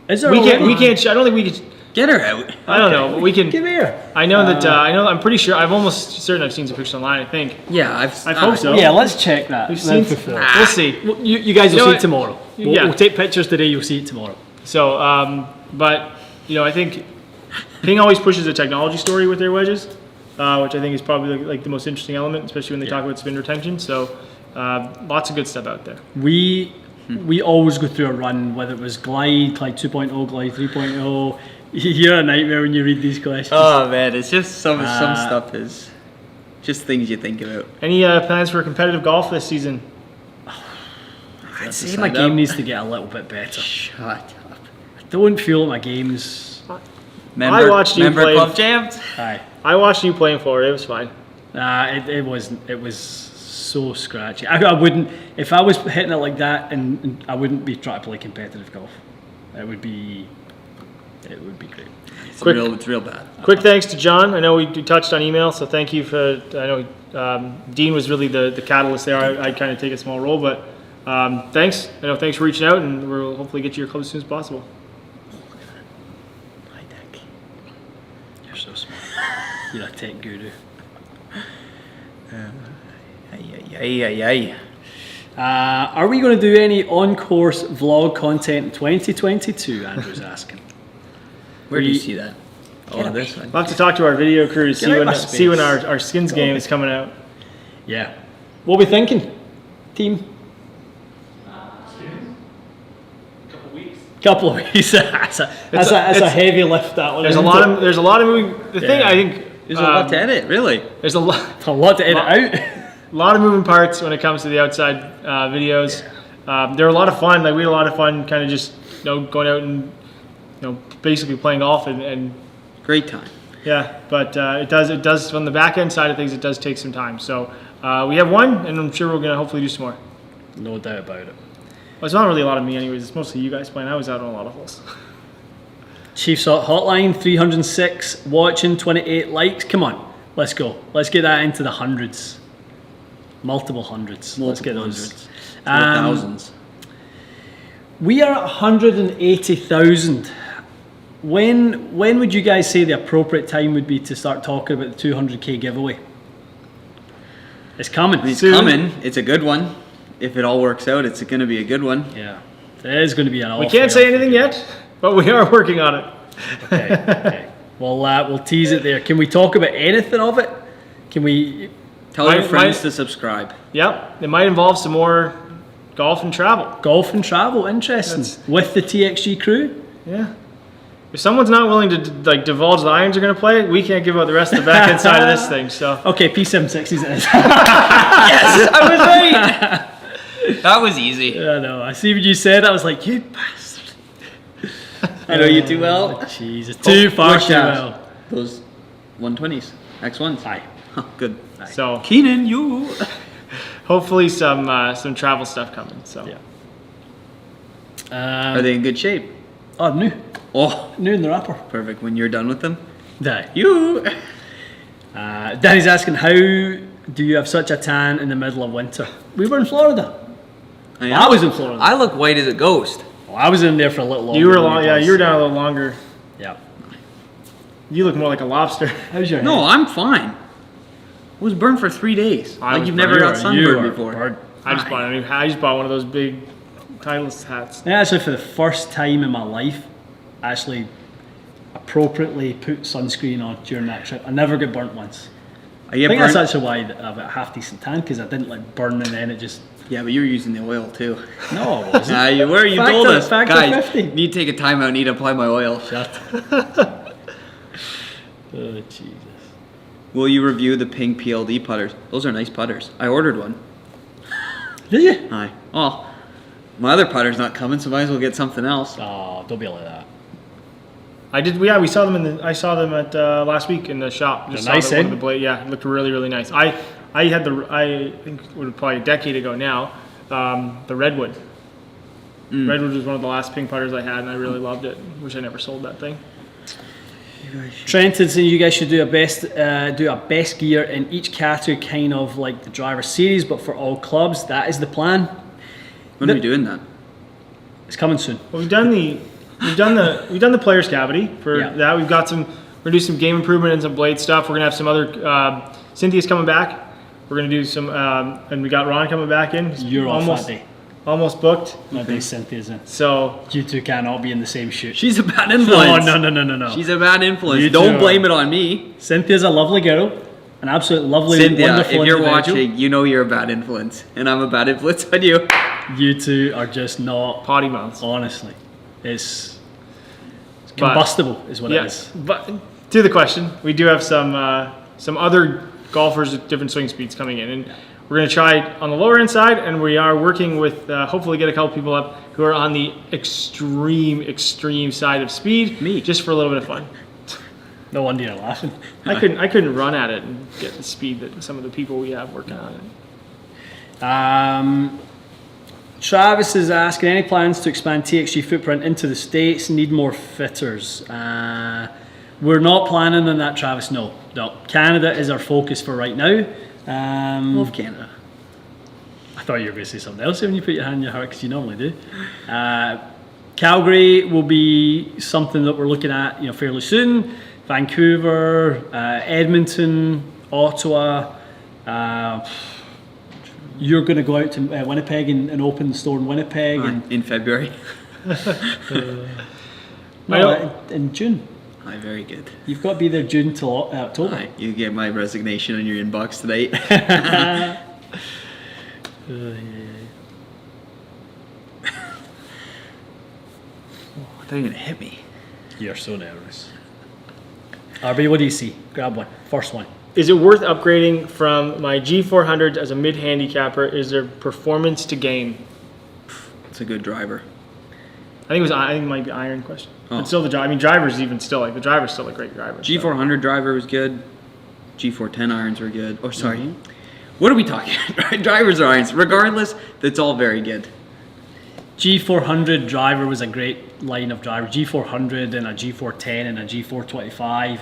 Is there? We can't. I don't think we could. Get her out. I don't know. But we can. Give here. I know that. I'm pretty sure. I'm almost certain I've seen some pictures online. I think. Yeah, I hope so. Yeah, let's check that. We've seen. We'll see. Well, you guys will know see what? it tomorrow. We'll take pictures today. You'll see it tomorrow. So, but you know, I think Ping always pushes a technology story with their wedges, which I think is probably like the most interesting element, especially when they talk about spin retention. So, lots of good stuff out there. We always go through a run, whether it was Glide 2.0, Glide 3.0. You're a nightmare when you read these questions. Oh man, it's just some stuff is just things you think about. Any plans for competitive golf this season? I'd say my game needs to get a little bit better. Shut up. I don't feel like my game's. I watched you play. Club Champs. Aye. I watched you playing Florida. It was fine. It was so scratchy. I wouldn't, if I was hitting it like that, and I wouldn't be trying to play competitive golf. It would be great. It's real bad. Quick thanks to John. I know we touched on email, so thank you for. I know Dean was really the catalyst there. I kind of take a small role, but thanks. I know thanks for reaching out, and we'll hopefully get you your club as soon as possible. Hi, Dick. You're so smart. You're a tech guru. Are we going to do any on-course vlog content in 2022? Andrew's asking. Where do you see that? Oh, this one. We'll have to talk to our video crew to Get out my see when space. our skins game is coming out. Yeah. What are we thinking, team? Couple of weeks. That's a heavy lift. That one. There's a lot of moving. The thing I think There's a lot to edit, really. there's a lot. A lot to edit out. A lot of moving parts when it comes to the outside videos. They're a lot of fun. Like we had a lot of fun, kind of just going out and basically playing golf and Great time. yeah. But it does from the back end side of things. It does take some time. So we have one, and I'm sure we're gonna hopefully do some more. No doubt about it. Well, it's not really a lot of me, anyways. It's mostly you guys playing. I was out on a lot of holes. Chiefs Hotline 306 watching, 28 likes. Come on, let's go. Let's get that into the hundreds, multiple hundreds. Let's get those. Thousands. We are at 180,000. When would you guys say the appropriate time would be to start talking about the 200k giveaway? It's coming. It's coming. It's a good one. If it all works out, it's going to be a good one. Yeah, it is going to be an awful. We can't say anything yet, but we are working on it. Okay. We'll tease it there. Can we talk about anything of it? Can we tell your friends to subscribe? Yep. It might involve some more golf and travel. Golf and travel, interesting. With the TXG crew? Yeah. If someone's not willing to divulge the irons are going to play, we can't give out the rest of the back end side of this thing. So okay, P760s it is. Yes, I was right. That was easy. I know. I see what you said. I was like, you bastard. I know you too well. Jesus, too far too well. Those 120s, X1s. Aye. Huh, good. Aye. So Keenan, you. hopefully some travel stuff coming. So Yeah. Are they in good shape? Oh, new. Oh, New in the wrapper. perfect. When you're done with them, Aye. you. Danny's asking, how do you have such a tan in the middle of winter? We were in Florida. I was in Florida. I look white as a ghost. Well, I was in there for a little longer. you were than long. Yeah, guys. you were down a little longer. Yeah. You look more like a lobster. How's your No, head? I'm fine. I was burned for 3 days. I Like was you've burned. never got You sunburned were before. burnt. I just bought one of those big Titleist hats. Yeah, actually, for the first time in my life, I actually appropriately put sunscreen on during that trip. I never get burnt once. I I get think burnt. that's actually why I have a half decent tan, because I didn't like burn and then it just. Yeah, but you were using the oil too. No, I wasn't. You were. You Factor- told us, factor guys. 50. Need to take a time out. Need to apply my oil. Shut. Oh Jesus. Will you review the pink PLD putters? Those are nice putters. I ordered one. Did you? Aye. Oh, my other putter's not coming, so might as well get something else. Oh, don't be like that. I did. Yeah, we saw them I saw them at last week in the shop. Just They're nice, saw one eh? of the blade. Yeah, it looked really, really nice. I had I think it was probably a decade ago now. The Redwood. Redwood was one of the last pink putters I had, and I really loved it. Wish I never sold that thing. Trenton saying you guys should do a best gear in each category, kind of like the driver series, but for all clubs. That is the plan. When are we doing that? It's coming soon. Well, we've done the players cavity for Yeah. that. We're gonna do some game improvement and some blade stuff. We're gonna have some other Cynthia's coming back. We're gonna do some and we got Ron coming back in. He's You're off that day. almost booked. No day Cynthia's in. So You two can't all be in the same shoot. She's a bad influence. No. She's a bad influence. You two Don't are- blame it on me. Cynthia's a lovely girl, an absolute lovely, Cynthia, wonderful if you're individual. watching, you know you're a bad influence, and I'm a bad influence on you. You two are just not. potty mouths. Honestly, it's But- combustible, is what it Yes, is. but to the question, we do have some other golfers with different swing speeds coming in, and we're going to try on the lower end side, and we are working with hopefully get a couple people up who are on the extreme side of speed. Me. Just for a little bit of fun. No wonder you're laughing. I couldn't run at it and get the speed that some of the people we have working on it. Travis is asking, any plans to expand TXG footprint into the States? Need more fitters? We're not planning on that, Travis. No. Canada is our focus for right now. Love Canada. I thought you were going to say something else when you put your hand in your heart, because you normally do. Calgary will be something that we're looking at, fairly soon. Vancouver, Edmonton, Ottawa. You're going to go out to Winnipeg and open the store in Winnipeg, and In February. in June. Aye, very good. You've got to be there June till October. Aye, you get my resignation in your inbox tonight. Oh, that even hit me. You're so nervous. RB, what do you see? Grab one. First one. Is it worth upgrading from my G400 as a mid handicapper? Is there performance to gain? It's a good driver. I think it might be iron question. Oh. But still driver's even still the driver's still a great driver. so. G400 driver was good. G410 irons were good. Oh, sorry. What are we talking about? Drivers or irons? Regardless, that's all very good. G400 driver was a great line of driver. G400 and a G410 and a G425.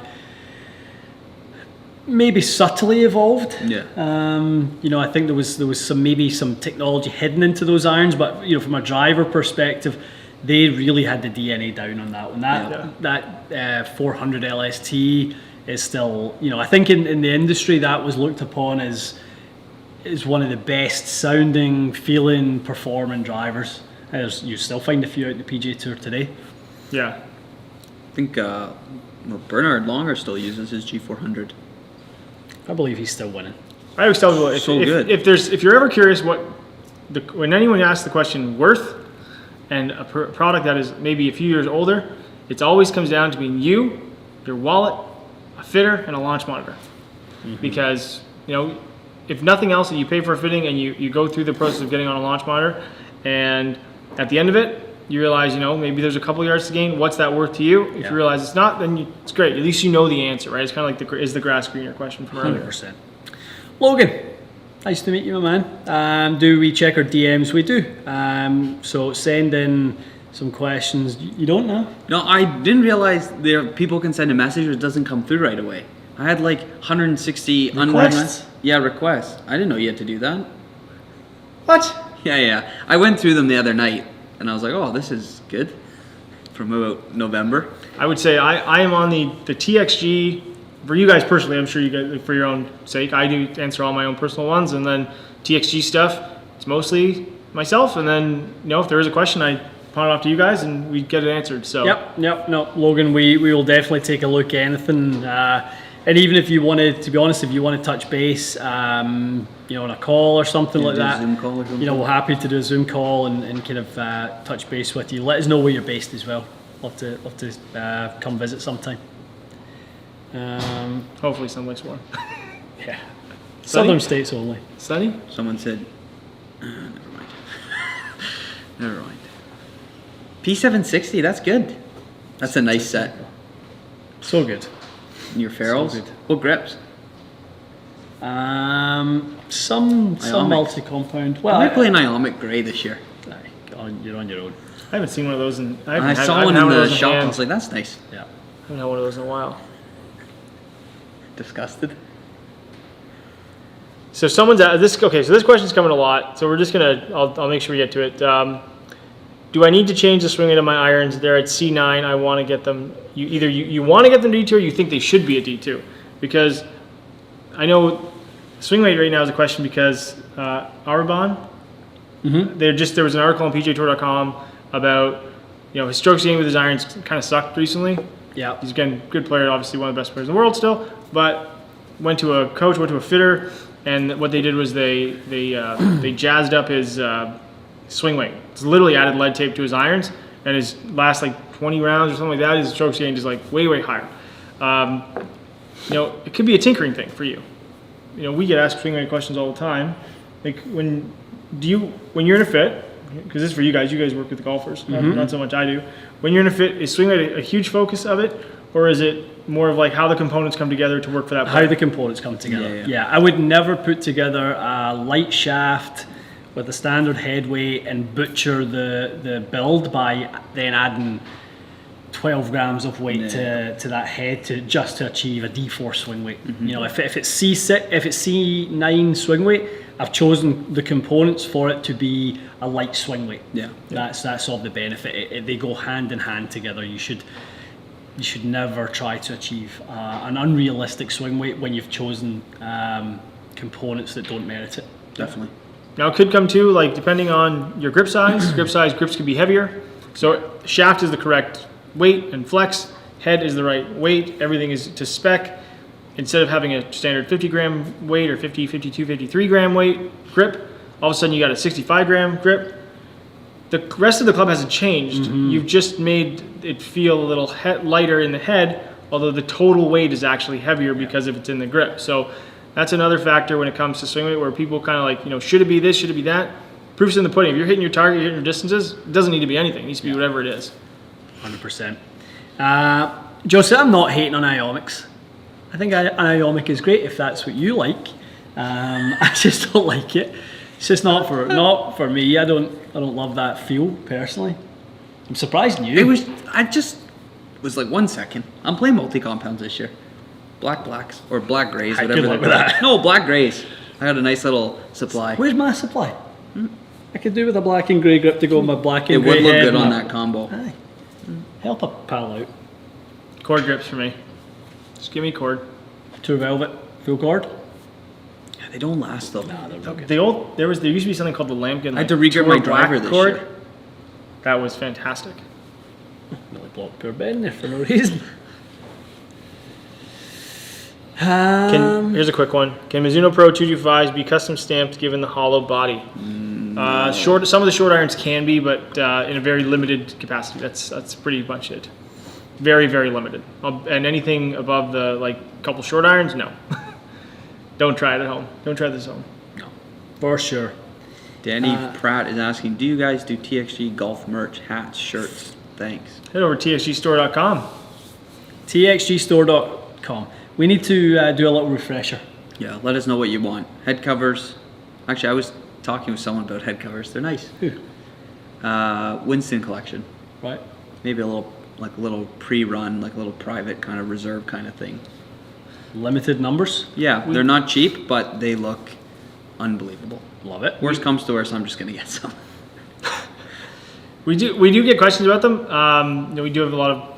Maybe subtly evolved. Yeah. I think there was some technology hidden into those irons, but from a driver perspective, they really had the DNA down on that one. That 400 LST is still, I think in the industry that was looked upon as one of the best sounding, feeling, performing drivers. You still find a few out in the PGA Tour today. Yeah. I think Bernard Longer still uses his G400. I believe he's still winning. I always tell people if you're ever curious when anyone asks the question worth and a product that is maybe a few years older, it always comes down to being your wallet, a fitter, and a launch monitor. Because if nothing else, and you pay for a fitting and you go through the process of getting on a launch monitor, and at the end of it, you realize, maybe there's a couple yards to gain. What's that worth to you? If you realize it's not, then it's great. At least you know the answer, right? It's kind of like is the grass greener question from earlier. 100%. Logan, nice to meet you, my man. Do we check our DMs? We do. So send in some questions. You don't know? No, I didn't realize people can send a message but it doesn't come through right away. I had like 160 requests. Requests. I didn't know you had to do that. What? Yeah. I went through them the other night and I was like, oh, this is good. From about November. I would say I am on the TXG. For you guys personally, I'm sure you guys, for your own sake, I do answer all my own personal ones, and then TXG stuff, it's mostly myself, and then if there is a question, I pawn it off to you guys and we get it answered. So Yep. No, Logan, we will definitely take a look at anything. And even if you wanted, to be honest, if you want to touch base, on a call or something like that, Zoom call or something. we're happy to do a Zoom call and kind of touch base with you. Let us know where you're based as well. Love to come visit sometime. hopefully someplace warm. Yeah. Sunny? Southern states only. Sunny? Someone said, never mind. P760, that's good. That's a nice set. So good. Your ferrules? So good. What grips? Some Ionics. multi-compound. I might play an Ionic Grey this year. You're on your own. I haven't seen one of those in. I saw one in the shop and I was like, that's nice. Yeah. I haven't had one of those in a while. Disgusted. So someone's at this. Okay, so this question's coming a lot. So we're just gonna. I'll make sure we get to it. Do I need to change the swing weight of my irons? They're at C9. I want to get them. You want to get them to D2, or you think they should be at D2, because I know swing weight right now is a question because Arbonne. There was an article on PGAtour.com about his strokes gained with his irons kind of sucked recently. Yeah. He's again good player, obviously one of the best players in the world still, but went to a coach, went to a fitter, and what they did was they jazzed up his swing weight. It's literally added lead tape to his irons, and his last 20 rounds or something like that, his strokes gained is way higher. It could be a tinkering thing for you. We get asked swing weight questions all the time. When you're in a fit, because this is for you guys work with the golfers, not so much I do. When you're in a fit, is swing weight a huge focus of it, or is it more of how the components come together to work for that player? How the components come together. Yeah. I would never put together a light shaft with a standard head weight and butcher the build by then adding 12 grams of weight to that head to achieve a D4 swing weight. If it's C6, if it's C9 swing weight, I've chosen the components for it to be a light swing weight. That's all the benefit. They go hand in hand together. You should never try to achieve an unrealistic swing weight when you've chosen components that don't merit it. Definitely. Now it could come to depending on your grip size. Grips could be heavier. So shaft is the correct weight and flex. Head is the right weight. Everything is to spec. Instead of having a standard 50 gram weight or 50, 52, 53 gram weight grip, all of a sudden you got a 65 gram grip. The rest of the club hasn't changed. You've just made it feel a little lighter in the head, although the total weight is actually heavier because if it's in the grip. So that's another factor when it comes to swing weight where people kind of should it be this, should it be that? Proof's in the pudding. If you're hitting your target, you're hitting your distances, it doesn't need to be anything. It needs to be whatever it is. 100%. Joseph, I'm not hating on Ionics. I think an Ionic is great if that's what you like. I just don't like it. It's just not for me. I don't love that feel personally. I'm surprised you. I just was like 1 second. I'm playing multi-compounds this year. Blacks or black grays, Good whatever. luck with that. No, black grays. I got a nice little supply. Where's my supply? I could do with a black and grey grip to go with my black It and grey would look head good and on a- that combo. Aye. Help a pal out. Cord grips for me. Just give me cord. 2 velvet, full cord. They don't last though. There used to be something called the Lambkin. I had to regrip my driver this year. That was fantastic. Really blocked poor Ben there for no reason. Here's a quick one. Can Mizuno Pro 225s be custom stamped given the hollow body? Some of the short irons can be, but in a very limited capacity. That's pretty much it. Very, very limited. And anything above the couple short irons, no. Don't try it at home. Don't try this at home. No, for sure. Danny Pratt is asking, do you guys do TXG golf merch, hats, shirts? Thanks. Head over to txgstore.com. TXGstore.com. We need to do a little refresher. Yeah, let us know what you want. Head covers. Actually, I was talking with someone about head covers. They're nice. Who? Winston collection. Right. Maybe a little pre-run, like a little private kind of reserve kind of thing. Limited numbers. Yeah, they're not cheap, but they look unbelievable. Love it. Worst comes to worst, I'm just gonna get some. We do get questions about them. We do have a lot of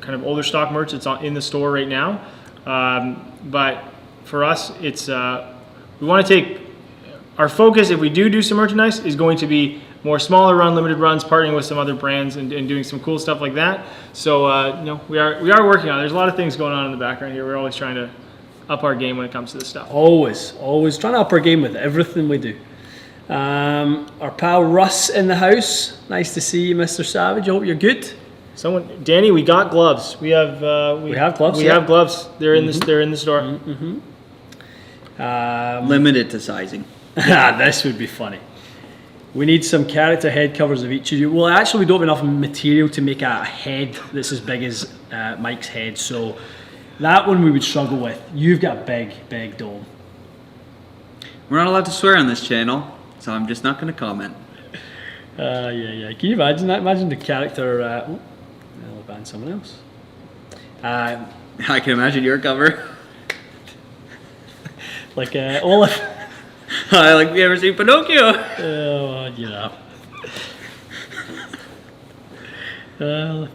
kind of older stock merch. It's in the store right now. But for us, it's we want to take our focus. If we do some merchandise, is going to be more smaller run, limited runs, partnering with some other brands and doing some cool stuff like that. So we are working on it. There's a lot of things going on in the background here. We're always trying to up our game when it comes to this stuff. Always trying to up our game with everything we do. Our pal Russ in the house. Nice to see you, Mr. Savage. I hope you're good. Danny, we got gloves. We have gloves. We have gloves. They're in they're in the store. Limited to sizing. This would be funny. We need some character head covers of each of you. Well, actually, we don't have enough material to make a head that's as big as Mike's head, so that one we would struggle with. You've got a big dome. We're not allowed to swear on this channel, so I'm just not going to comment. Yeah. Can you imagine that? Imagine the character. I'll ban someone else. I can imagine your cover. Like Olaf. Like, you ever seen Pinocchio? Yeah.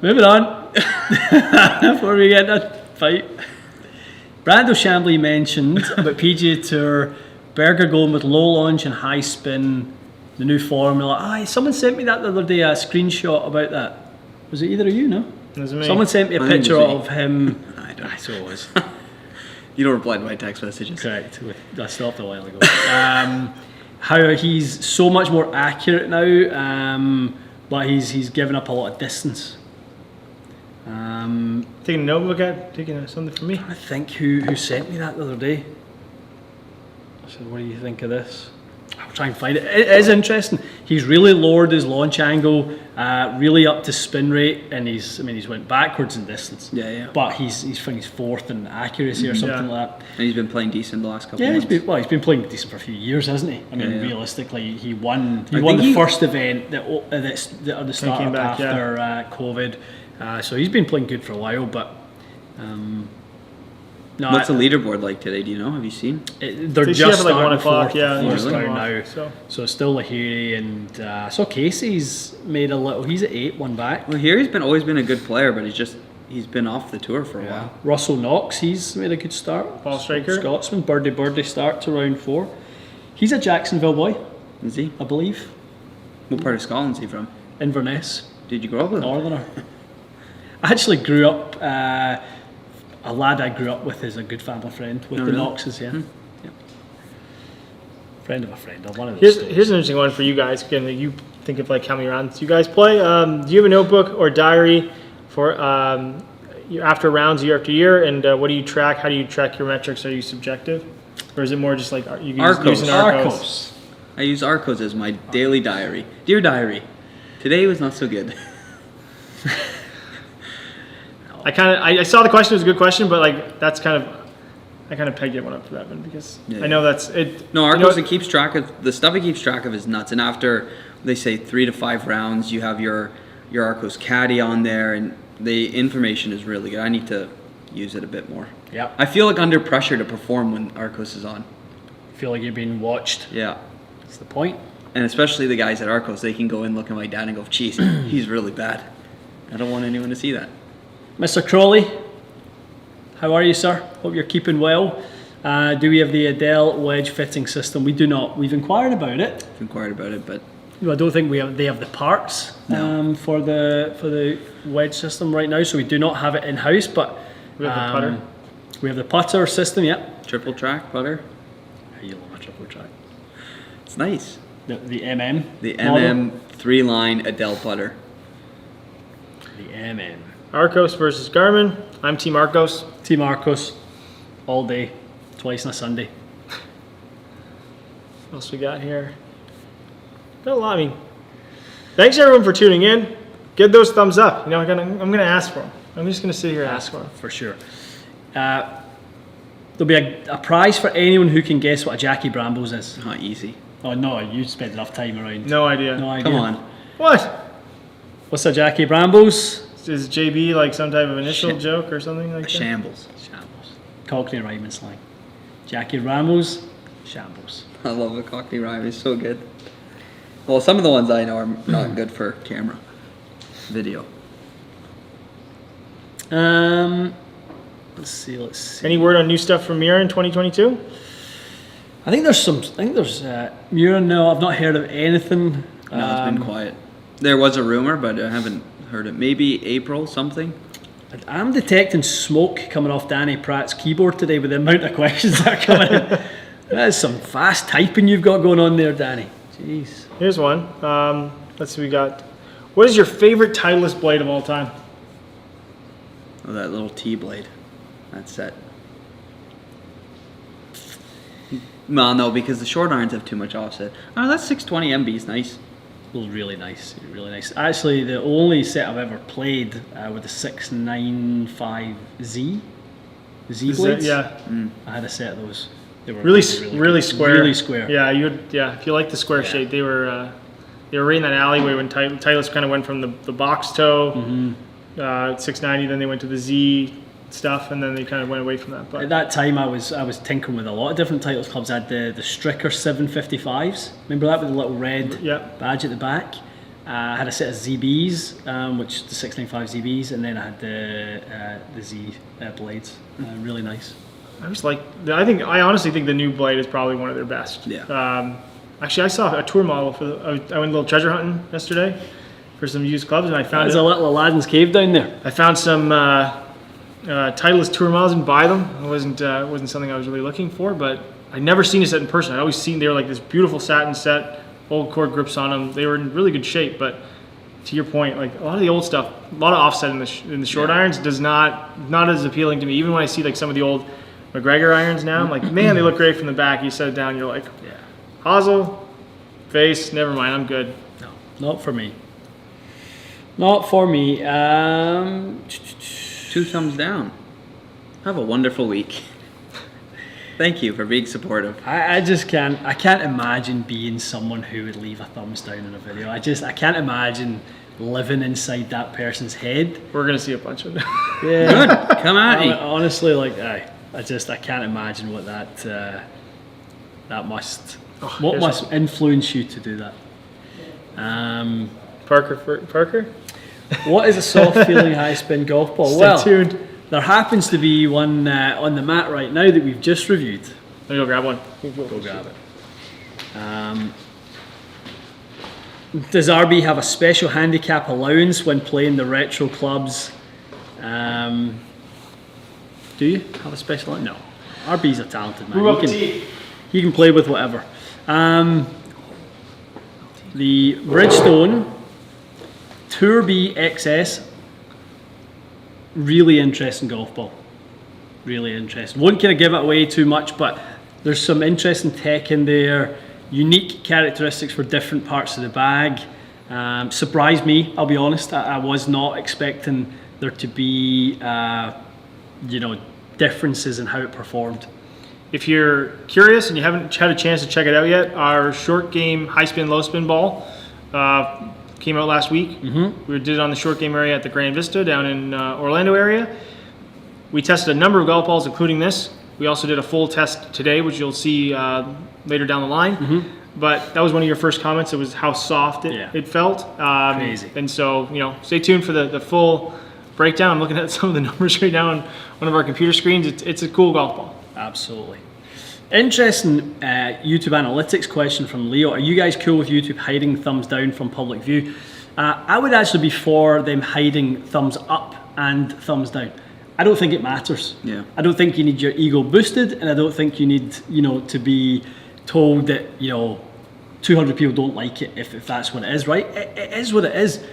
Moving on. Before we get that fight. Brando Chambly mentioned about PGA Tour, Berger going with low launch and high spin, the new formula. Someone sent me that the other day, a screenshot about that. Was it either of you, no? It was me. Someone sent me a I think it picture was me. of him. I don't. So it was. You don't reply to my text messages. Correct. I stopped a while ago. How he's so much more accurate now, but he's given up a lot of distance. Taking a notebook out, taking something from me. I think who sent me that the other day. I said, "What do you think of this?" I'll try and find it. It is interesting. He's really lowered his launch angle, really up to spin rate, and he's went backwards in distance. Yeah. But he's fourth in accuracy or something like that. And he's been playing decent the last couple Yeah, of months. he's been playing decent for a few years, hasn't he? I mean, Yeah. realistically, he won I the think first event that the start came up back, after COVID. So he's been playing good for a while, but no, What's the leaderboard like today? Do you know? Have you seen? they're They just should have starting 1 o'clock. fourth, Yeah, fourth just round one now. So it's still Lahiri and so Casey's made a little. He's at 8, 1 back. Well, here he's always been a good player, but he's been off the tour for a while. Russell Knox, he's made a good start. Ball striker. Scotsman, birdie start to round 4. He's a Jacksonville boy, Is he? I believe. What part of Scotland is he from? Inverness. Did you grow up with him? Northerner. I actually grew up, a lad I grew up with is a good family friend with the really? Knoxes, yeah. Yeah. Friend of a friend, or one of those. Here's stories. an interesting one for you guys. Again, you think of how many rounds you guys play. Do you have a notebook or diary for after rounds year after year? And what do you track? How do you track your metrics? Are you subjective? Or is it more just like you using Arcos? I use Arcos as my daily diary. Dear diary, today was not so good. I saw the question, it was a good question, but that's kind of I kind of pegged one up for that one because Yeah, I know that's it. No, you know Arcos, what? it keeps track of, the stuff it keeps track of is nuts. And after, they say 3 to 5 rounds, you have your Arcos caddy on there, and the information is really good. I need to use it a bit more. Yep. I feel like under pressure to perform when Arcos is on. Feel like you're being watched. Yeah. That's the point. And especially the guys at Arcos, they can go and look at my dad and go, geez, he's really bad. I don't want anyone to see that. Mr. Crawley, how are you, sir? Hope you're keeping well. Do we have the Adele wedge fitting system? We do not. We've inquired about it. I've inquired about it, but I don't think they have the parts for the wedge system right now, so we do not have it in house. But We have the putter. We have the putter system. Yep. triple track putter, You love a triple track. it's nice. The MM. The model. MM 3-line Adele putter. The MM. Arcos versus Garmin. I'm Team Arcos. Team Arcos, all day, twice on a Sunday. What else we got here? Got a lot. I mean, thanks everyone for tuning in. Get those thumbs up. You know, I'm gonna ask for them. I'm just gonna sit here and ask for them. For sure. There'll be a prize for anyone who can guess what a Jackie Brambles is. Not easy. Oh no, you spent enough time around. No idea. No idea. Come on. What? What's a Jackie Brambles? Is JB like some type of initial Shit. joke or something like that? Shambles. Shambles. Cockney rhyming slang. Jackie Brambles, shambles. I love the Cockney rhyme. It's so good. Well, some of the ones I know are not good for camera, video. Let's see. Any word on new stuff from Mira in 2022? I think there's Mura. No, I've not heard of anything. No, it's been quiet. There was a rumor, but I haven't heard it. Maybe April something. I'm detecting smoke coming off Danny Pratt's keyboard today with the amount of questions that are coming in. That is some fast typing you've got going on there, Danny. Jeez. Here's one. Let's see, we got. What is your favorite Titleist blade of all time? Oh, that little T-blade. That set. Well, no, because the short irons have too much offset. Oh, that 620 MB is nice. Well, really nice, really nice. Actually, the only set I've ever played with the 695Z Is that- blades. yeah. I had a set of those. They were Really good. square. Really square. Yeah, you would. Yeah, if you like the square Yeah. shape, they were right in that alleyway when Titleist kind of went from the box toe, 690. Then they went to the Z stuff, and then they kind of went away from that. At But that time, I was tinkering with a lot of different Titleist clubs. I had the Stricker 755s. Remember that with the little red Yeah. badge at the back? I had a set of ZBs, which the 695 ZBs, and then I had the Z blades. Really nice. I honestly think the new blade is probably one of their best. Yeah. Actually, I saw a tour model for. I went a little treasure hunting yesterday for some used clubs, and I found There's a little Aladdin's cave down there. I found some Titleist tour models and buy them. It wasn't something I was really looking for, but I'd never seen a set in person. I'd always seen they were like this beautiful satin set, old cord grips on them. They were in really good shape, but to your point, like a lot of the old stuff, a lot of offset in the short irons does not as appealing to me. Even when I see like some of the old McGregor irons now, I'm like, man, they look great from the back. You set it down, you're like, Yeah. hosel, face, never mind, I'm good. No, not for me. Not for me. 2 thumbs down. Have a wonderful week. Thank you for being supportive. I just can't. I can't imagine being someone who would leave a thumbs down in a video. I can't imagine living inside that person's head. We're gonna see a bunch of them. Yeah. Good. Come at me. Honestly, like I can't imagine what that must here's must influence you to do that. Parker? What is a soft feeling high spin golf ball? Stay tuned. There happens to be one on the mat right now that we've just reviewed. Let me go grab one. Go grab it. Does RB have a special handicap allowance when playing the retro clubs? Do you have a special allowance? No. RB's a talented man. He can play with whatever. The Bridgestone Tour B XS, really interesting golf ball. Really interesting. Won't kind of give it away too much, but there's some interesting tech in there, unique characteristics for different parts of the bag. Surprised me, I'll be honest. I was not expecting there to be, differences in how it performed. If you're curious and you haven't had a chance to check it out yet, our short game high spin, low spin ball came out last week. We did it on the short game area at the Grand Vista down in Orlando area. We tested a number of golf balls, including this. We also did a full test today, which you'll see later down the line. But that was one of your first comments. It was how soft it felt. Crazy. And so, stay tuned for the full breakdown. I'm looking at some of the numbers right now on one of our computer screens. It's a cool golf ball. Absolutely. Interesting YouTube analytics question from Leo. Are you guys cool with YouTube hiding thumbs down from public view? I would actually be for them hiding thumbs up and thumbs down. I don't think it matters. Yeah. I don't think you need your ego boosted, and I don't think you need, to be told that, 200 people don't like it if that's what it is, right? It is what it is.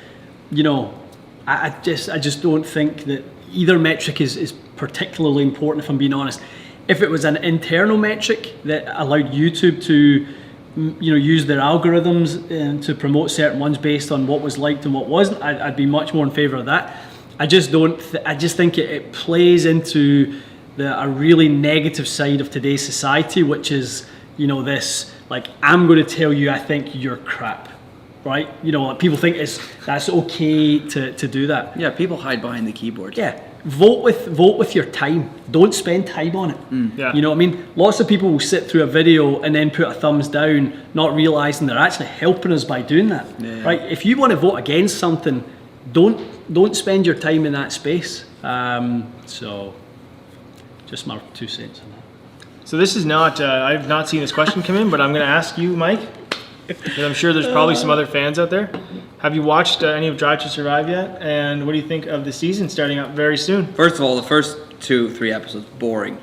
I just don't think that either metric is particularly important, if I'm being honest. If it was an internal metric that allowed YouTube to, use their algorithms to promote certain ones based on what was liked and what wasn't, I'd be much more in favor of that. I just don't. I just think it plays into a really negative side of today's society, which is this I'm going to tell you I think you're crap, right? People think that's okay to do that. Yeah, people hide behind the keyboard. Yeah. Vote with your time. Don't spend time on it. Yeah. You know what I mean? Lots of people will sit through a video and then put a thumbs down, not realizing they're actually helping us by doing that. Yeah. Right? If you want to vote against something, don't spend your time in that space. So, just my 2 cents on that. So this is not, I've not seen this question come in, but I'm going to ask you, Mike, because I'm sure there's probably some other fans out there. Have you watched any of Drive to Survive yet? And what do you think of the season starting up very soon? First of all, the first 2-3 episodes, boring.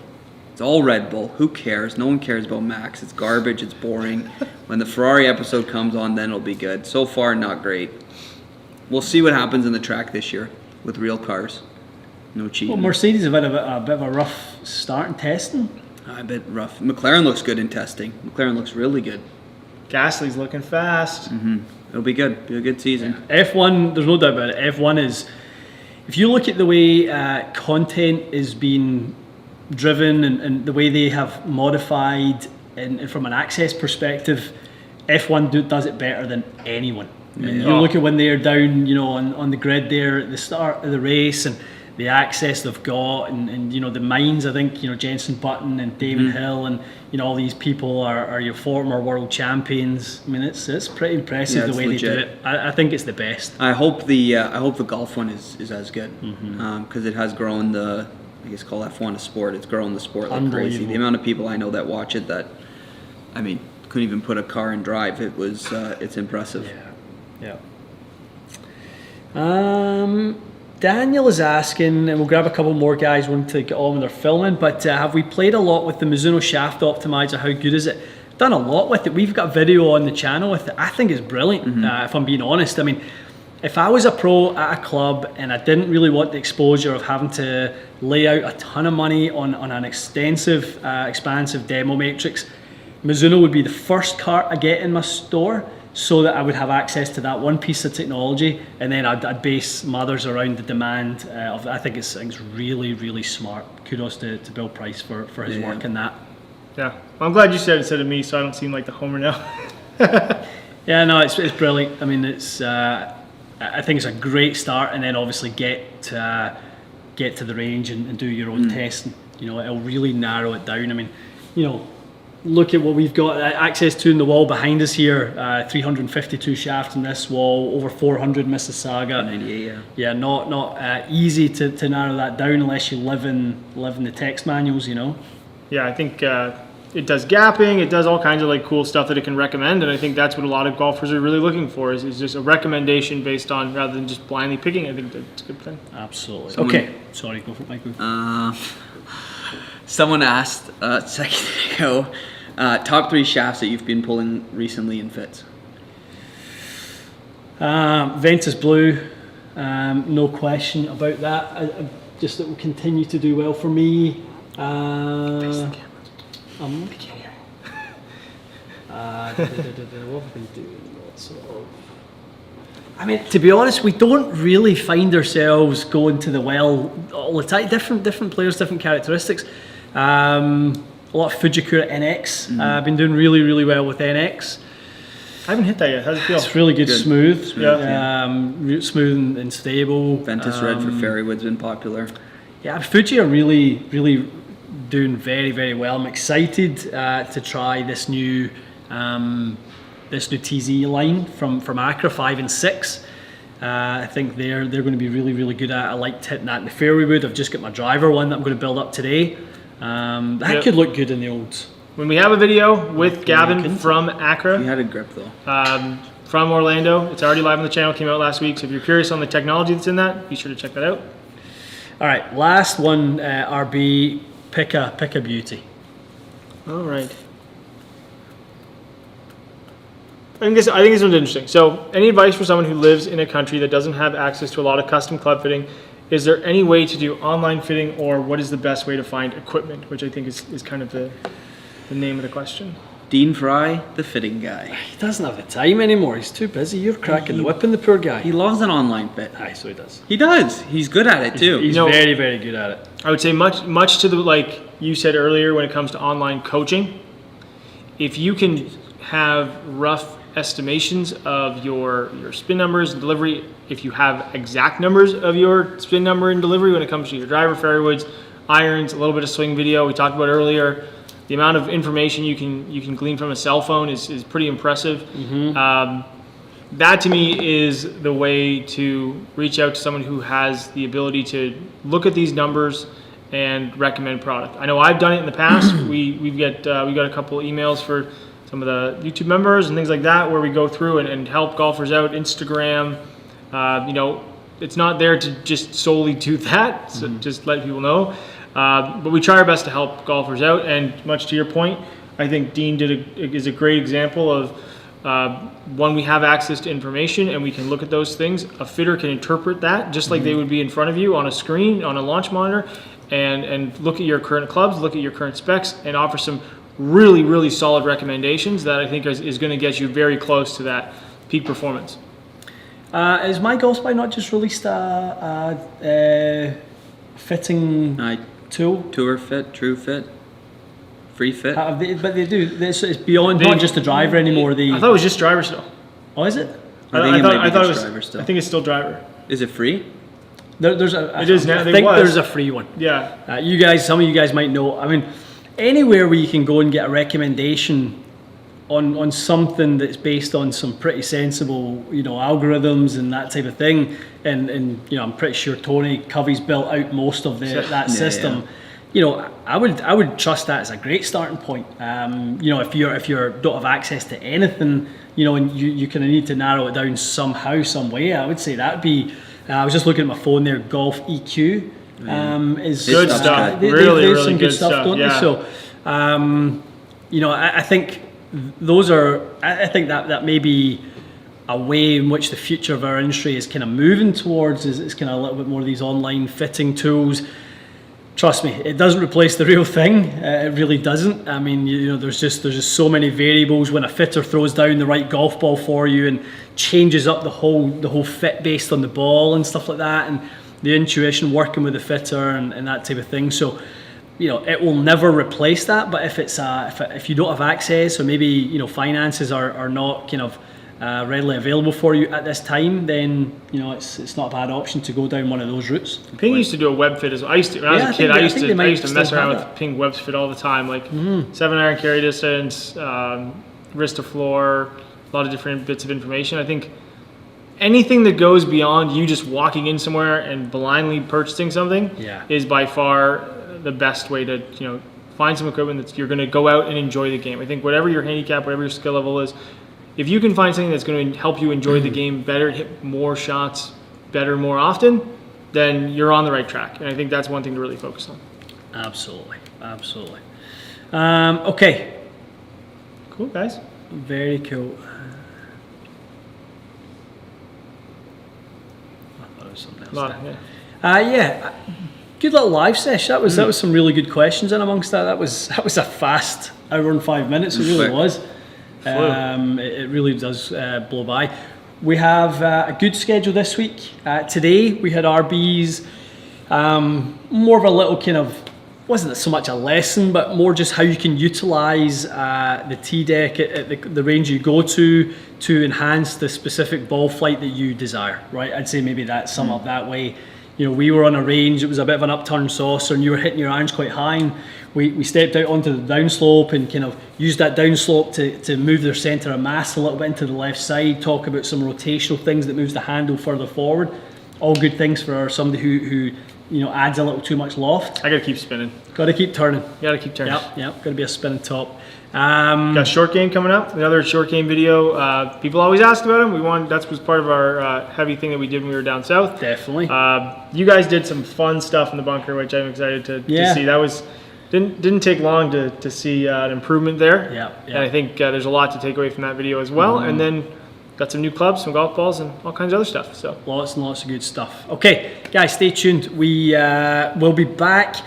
It's all Red Bull. Who cares? No one cares about Max. It's garbage. It's boring. When the Ferrari episode comes on, then it'll be good. So far, not great. We'll see what happens in the track this year with real cars. No cheating. Well, Mercedes have had a bit of a rough start in testing. A bit rough. McLaren looks good in testing. McLaren looks really good. Gasly's looking fast. It'll be good. Be a good season. F1, there's no doubt about it. F1 is, if you look at the way content is being driven and the way they have modified and from an access perspective, F1 does it better than anyone. I mean, you look at when they're down, on the grid there at the start of the race and the access they've got and the mines. I think Jenson Button and David Hill and all these people are your former world champions. I mean, it's pretty impressive the way legit. they do it. I think it's the best. I hope the golf one is as good because it has grown call F1 a sport. It's grown the sport like crazy. The amount of people I know that watch it that, couldn't even put a car in drive. It's impressive. Yeah. Daniel is asking, and we'll grab a couple more guys when to get on with their filming, but have we played a lot with the Mizuno Shaft Optimizer? How good is it? Done a lot with it. We've got video on the channel with it. I think it's brilliant, if I'm being honest. I mean, if I was a pro at a club and I didn't really want the exposure of having to lay out a ton of money on an expansive demo matrix, Mizuno would be the first cart I get in my store, so that I would have access to that one piece of technology, and then I'd base my others around the demand of. I think it's really, really smart. Kudos to Bill Price for his work in that. Yeah, well, I'm glad you said it instead of me, so I don't seem like the homer now. Yeah, no, it's brilliant. I mean, it's. I think it's a great start, and then obviously get to the range and do your own testing. It'll really narrow it down. I mean, look at what we've got access to in the wall behind us here. 352 shafts in this wall, over 400 Mississauga. 98, yeah. Not easy to narrow that down unless you live in the text manuals, Yeah, I think it does gapping. It does all kinds of cool stuff that it can recommend, and I think that's what a lot of golfers are really looking for is just a recommendation based on rather than just blindly picking. I think that's a good thing. Absolutely. Okay. Sorry, go for it, Michael. Someone asked a second ago, top 3 shafts that you've been pulling recently in fits. Ventus Blue, no question about that. Just it will continue to do well for me. What have I been doing? I mean, to be honest, we don't really find ourselves going to the well all the time. Different players, different characteristics. A lot of Fujikura NX. I've been doing really, really well with NX. I haven't hit that yet. How's it feel? It's really good. Smooth. Yeah. Smooth and stable. Ventus Red for Fairywood's been popular. Yeah, Fuji are really, really doing very, very well. I'm excited to try this new TZ line from Accra 5 and 6. I think they're going to be really, really good at it. I liked hitting that in the fairway wood. I've just got my driver one that I'm going to build up today. That could look good in the old. When we have a video with Gavin from Accra, He had a grip though. from Orlando, it's already live on the channel, came out last week. So if you're curious on the technology that's in that, be sure to check that out. All right, last one, RB, pick a beauty. All right. I think this one's interesting. So, any advice for someone who lives in a country that doesn't have access to a lot of custom club fitting? Is there any way to do online fitting, or what is the best way to find equipment? Which I think is kind of the name of the question. Dean Fry, the fitting guy. He doesn't have the time anymore. He's too busy. You're cracking the whip in the poor guy. He loves an online fit. Aye, so he does. He does. He's good at it too. He's very, very good at it. I would say much to the, like you said earlier, when it comes to online coaching, if you can have rough estimations of your spin numbers and delivery, if you have exact numbers of your spin number and delivery when it comes to your driver, fairway woods, irons, a little bit of swing video we talked about earlier, the amount of information you can glean from a cell phone is pretty impressive. That to me is the way to reach out to someone who has the ability to look at these numbers and recommend product. I know I've done it in the past. we got a couple emails for some of the YouTube members and things like that where we go through and help golfers out. Instagram, it's not there to just solely do that. So just let people know. But we try our best to help golfers out, and much to your point, I think Dean is a great example of when we have access to information and we can look at those things. A fitter can interpret that just like they would be in front of you on a screen, on a launch monitor, and look at your current clubs, look at your current specs, and offer some really, really solid recommendations that I think is going to get you very close to that peak performance. Is My Golf Spy not just released a fitting tool? Tour Fit, True Fit, Free Fit. But they do. It's beyond not just the driver anymore. I thought it was just driver still. Oh, is it? I thought it was driver still. I think it's still driver. Is it free? There's a. It is now. I think there's a free one. Yeah. Some of you guys might know. I mean, anywhere where you can go and get a recommendation on something that's based on some pretty sensible, algorithms and that type of thing. And I'm pretty sure Tony Covey's built out most of that system. Yeah. I would trust that as a great starting point. If you don't have access to anything, and you kind of need to narrow it down somehow, some way, I would say that'd be. I was just looking at my phone there. Golf EQ is good stuff. They really, do really some good stuff, don't they? So, I think those are. I think that may be a way in which the future of our industry is kind of moving towards. Is kind of a little bit more of these online fitting tools. Trust me, it doesn't replace the real thing. It really doesn't. I mean, there's just so many variables when a fitter throws down the right golf ball for you and changes up the whole fit based on the ball and stuff like that, and the intuition working with the fitter and that type of thing. So, it will never replace that. But if if you don't have access, or maybe finances are not kind of readily available for you at this time, then it's not a bad option to go down one of those routes. Ping used to do a web fit as well. When I was a kid, I used to mess around with Ping web fit all the time, like 7-iron carry distance, wrist to floor, a lot of different bits of information. I think anything that goes beyond you just walking in somewhere and blindly purchasing something is by far the best way to find some equipment that you're going to go out and enjoy the game. I think whatever your handicap, whatever your skill level is, if you can find something that's going to help you enjoy the game better, hit more shots better more often, then you're on the right track. And I think that's one thing to really focus on. Absolutely. Okay. Cool, guys. Very cool. I thought it was something else. Good little live session. That was some really good questions in amongst that. That was a fast hour and 5 minutes. It really was. It really does blow by. We have a good schedule this week. Today we had RBs, more of a little kind of, wasn't so much a lesson, but more just how you can utilise the tee deck at the range you go to enhance the specific ball flight that you desire, right? I'd say maybe that's sum up that way. You know, we were on a range, it was a bit of an upturned saucer and you were hitting your irons quite high. And we stepped out onto the downslope and kind of used that downslope to move their centre of mass a little bit into the left side, talk about some rotational things that moves the handle further forward. All good things for somebody who you know, adds a little too much loft. I gotta keep spinning. Got to keep turning. Gotta keep turning. Yep, got to be a spinning top. Got a short game coming up. Another short game video. People always ask about them. That was part of our heavy thing that we did when we were down south. Definitely. You guys did some fun stuff in the bunker, which I'm excited to see. That was didn't take long to see an improvement there. Yeah. And I think there's a lot to take away from that video as well. And then got some new clubs, some golf balls, and all kinds of other stuff. So lots and lots of good stuff. Okay, guys, stay tuned. We will be back.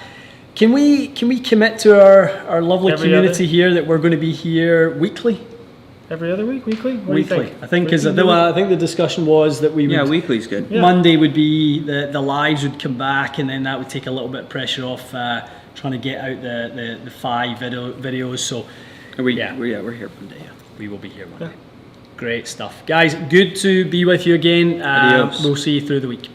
Can we commit to our lovely community here that we're going to be here weekly? Every other week, weekly? What Weekly. do you think? I think I think the discussion was that we would, Yeah, weekly's good. Yeah. Monday would be the lives would come back, and then that would take a little bit of pressure off trying to get out the 5 videos. So We're here Monday. Yeah. we will be here Monday. Great stuff, guys. Good to be with you again. Adios. We'll see you through the week.